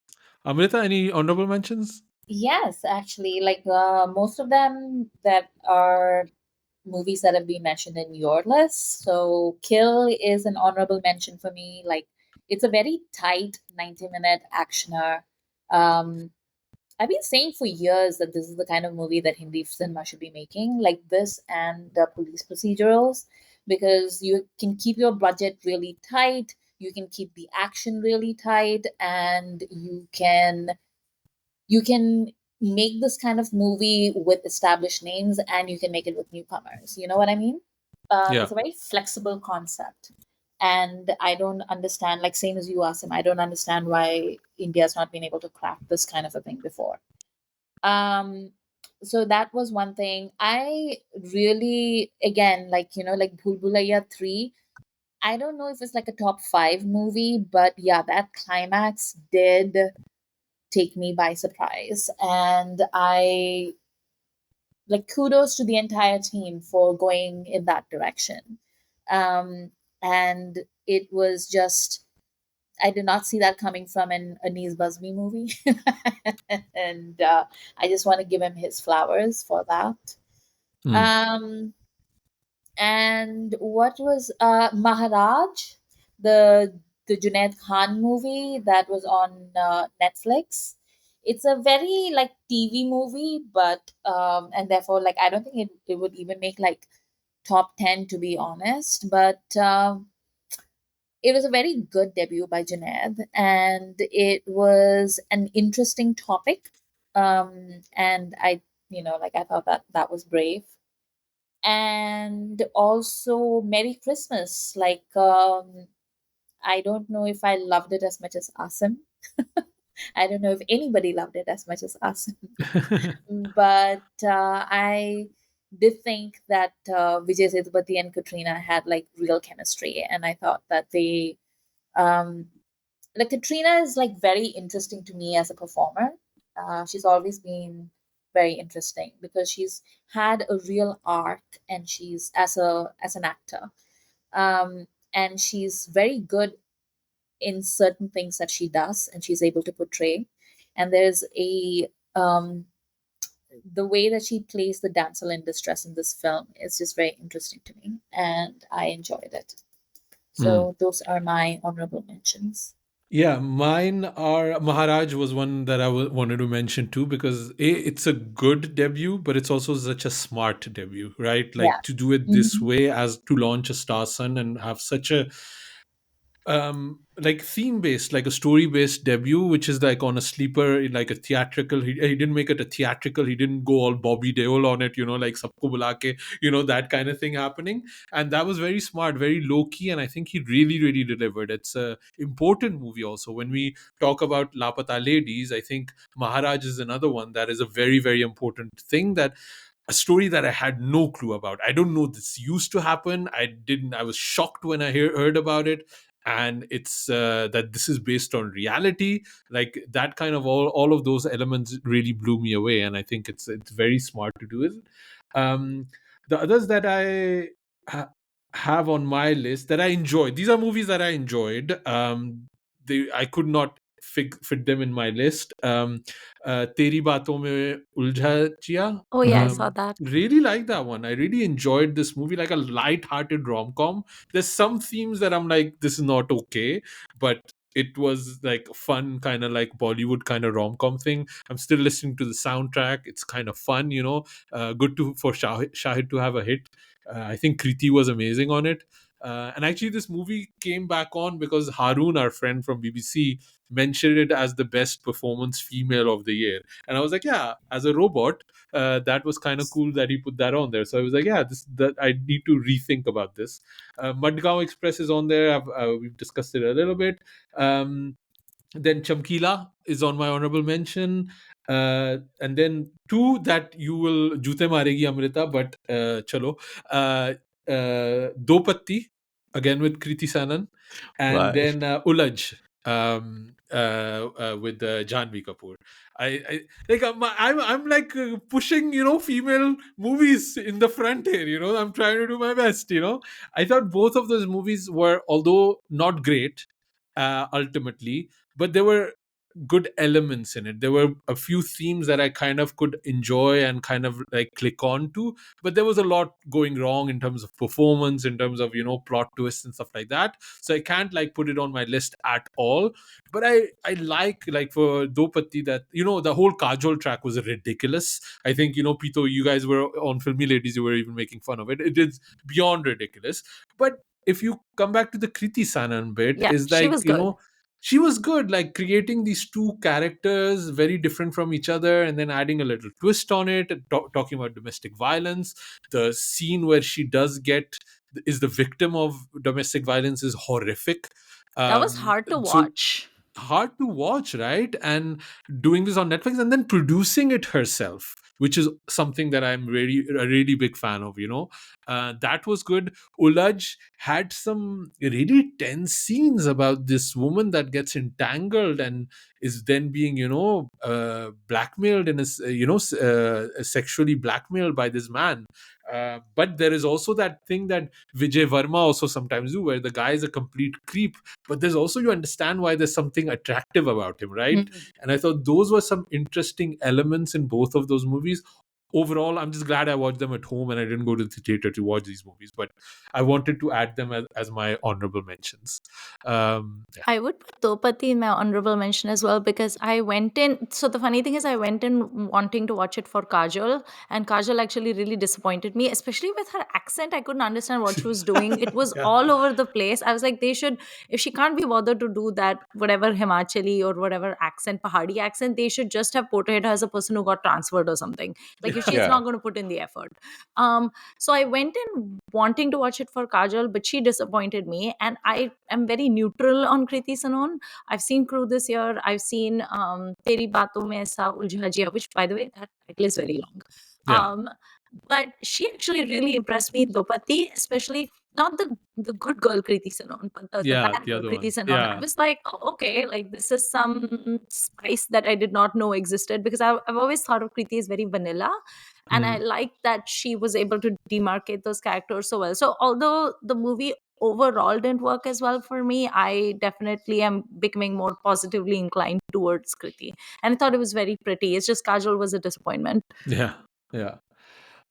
Amrita, any honorable mentions? Yes, actually, like most of them that are movies that have been mentioned in your list. So Kill is an honorable mention for me. Like it's a very tight 90-minute actioner. Um, I've been saying for years that this is the kind of movie that Hindi cinema should be making, like this and the police procedurals, because you can keep your budget really tight, you can keep the action really tight, and you can make this kind of movie with established names, and you can make it with newcomers. You know what I mean? Yeah. It's a very flexible concept. And I don't understand, like, same as you, Asim, I don't understand why India's not been able to crack this kind of a thing before. Um, so that was one thing. I really, again, like, like Bhool Bhulaiya 3, I don't know if it's like a top 5 movie, but yeah, that climax did take me by surprise. And I like kudos to the entire team for going in that direction. Um, and it was just, I did not see that coming from an Anees Busby movie. And I just want to give him his flowers for that. Mm. Um, and what was Maharaj, the Junaid Khan movie that was on Netflix. It's a very like TV movie, but and therefore like I don't think it would even make like top 10, to be honest. But it was a very good debut by Junaid, and it was an interesting topic. And I, like I thought that that was brave. And also Merry Christmas. Like, I don't know if I loved it as much as Asim. I don't know if anybody loved it as much as Asim. But I did think that Vijay Sethupathi and Katrina had like real chemistry, and I thought that they, um, like Katrina is like very interesting to me as a performer. She's always been very interesting because she's had a real arc, and she's as an actor, and she's very good in certain things that she does, and she's able to portray. And there's a the way that she plays the damsel in distress in this film is just very interesting to me, and I enjoyed it. Mm. So those are my honorable mentions. Yeah, mine are Maharaj was one that I wanted to mention too, because it's a good debut, but it's also such a smart debut, right? Yeah. Like to do it this Mhm. way as to launch a Star Son and have such a like theme based, like a story based debut, which is like on a sleeper, like a theatrical. He didn't make it a theatrical. He didn't go all Bobby Deol on it, like sabko bula ke, that kind of thing happening. And that was very smart, very low key, and I think he really really delivered. It's a important movie also. When we talk about Lapata Ladies, I think Maharaj is another one that is a very very important thing, that a story that I had no clue about. I don't know this used to happen. I was shocked when I heard about it. And it's that this is based on reality, like that kind of all of those elements really blew me away, and I think it's very smart to do it. um the others that I have on my list that I enjoyed, these are movies that I enjoyed. I could not fit them in my list. Teri Baaton Mein Uljha Chiya. Oh yeah, I Mhm. saw that. Really like that one. I really enjoyed this movie, like a light-hearted rom-com. There's some themes that I'm like, this is not okay, but it was like fun, kind of like Bollywood kind of rom-com thing. I'm still listening to the soundtrack. It's kind of fun. Good to for Shahid to have a hit. I think Kriti was amazing on it. And actually, this movie came back on because Harun, our friend from BBC, mentioned it as the best performance female of the year. And I was like, yeah, as a robot, that was kind of cool that he put that on there. So I was like, yeah, this that I need to rethink about this. Madgaon Express is on there. We've discussed it a little bit. Then Chamkila is on my honorable mention. And then two that you will jute maregi Amrita, but chalo. Do Patti, again with Kriti Sanan, and Right. then Ulaj, with Janvi Kapoor. I like I'm like pushing female movies in the front here. I'm trying to do my best. I thought both of those movies were, although not great, ultimately, but there were good elements in it. There were a few themes that I kind of could enjoy and kind of like click on to, but there was a lot going wrong in terms of performance, in terms of plot twists and stuff like that. So I can't like put it on my list at all. But I like for Dopati that the whole Kajol track was ridiculous. I think Pito, you guys were on Filmi Ladies, you were even making fun of it. It is beyond ridiculous. But if you come back to the Kriti Sanan bit, Yeah, is she like was good. she was good, like creating these two characters very different from each other, and then adding a little twist on it, and talking about domestic violence. The scene where she does get is the victim of domestic violence is horrific. That was um hard to so watch. hard to watch, right? And doing this on Netflix and then producing it herself, which is something that I'm really a really big fan of. That was good. Ulaj had some really tense scenes about this woman that gets entangled, and is then being, blackmailed and is, sexually blackmailed by this man. But there is also that thing that Vijay Varma also sometimes do, where the guy is a complete creep, but there's also, you understand why there's something attractive about him, right? And I thought those were some interesting elements in both of those movies. Overall, I'm just glad I watched them at home and I didn't go to the theater to watch these movies, but I wanted to add them as my honorable mentions. Yeah. I would put Dopati in my honorable mention as well, because I went in. So the funny thing is, I went in wanting to watch it for Kajol, and Kajol actually really disappointed me, especially with her accent. I couldn't understand what she was doing. It was Yeah. all over the place. I was like, they should, if she can't be bothered to do that, whatever Himachali or whatever accent, Pahadi accent, they should just have portrayed her as a person who got transferred or something. Like, if she's Yeah. not going to put in the effort. So I went in wanting to watch it for Kajol, but she disappointed me. And I am very neutral on Kriti Sanon. I've seen Crew this year. I've seen Teri Baaton Mein Aisa Uljha Jiya, which, by the way, that title is very long. Yeah. But she actually really impressed me, Dopati, especially not the good girl Kriti Sanon, but the Yeah, bad the girl other Kriti one. Sanon. Yeah. I was like, oh, okay, like this is some spice that I did not know existed, because I've always thought of Kriti as very vanilla. And I like that she was able to demarcate those characters so well. So although the movie overall didn't work as well for me, I definitely am becoming more positively inclined towards Kriti. And I thought it was very pretty. It's just Kajol was a disappointment. Yeah. Yeah.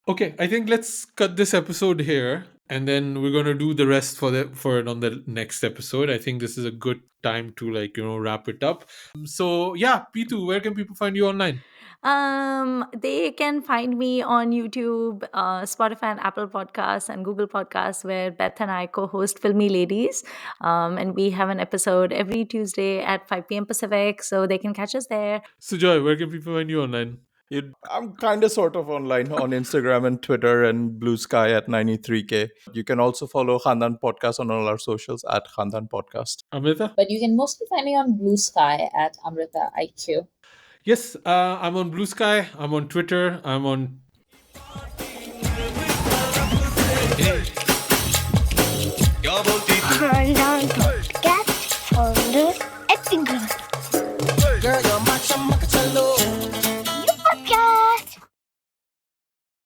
Okay, I think let's cut this episode here, and then we're gonna do the rest for it on the next episode. I think this is a good time to wrap it up. So yeah, Pitu, where can people find you online? They can find me on YouTube, Spotify, and Apple Podcasts, and Google Podcasts, where Beth and I co-host Filmi Ladies, and we have an episode every Tuesday at 5 p.m. Pacific, so they can catch us there. Sujoy, where can people find you online? I'm kind of sort of online on Instagram and Twitter and Blue Sky at 93K. You can also follow Khandan Podcast on all our socials at Khandan Podcast. Amrita? But you can mostly find me on Blue Sky at Amrita IQ. Yes, I'm on Blue Sky. I'm on Twitter. I'm on. क्या बोलती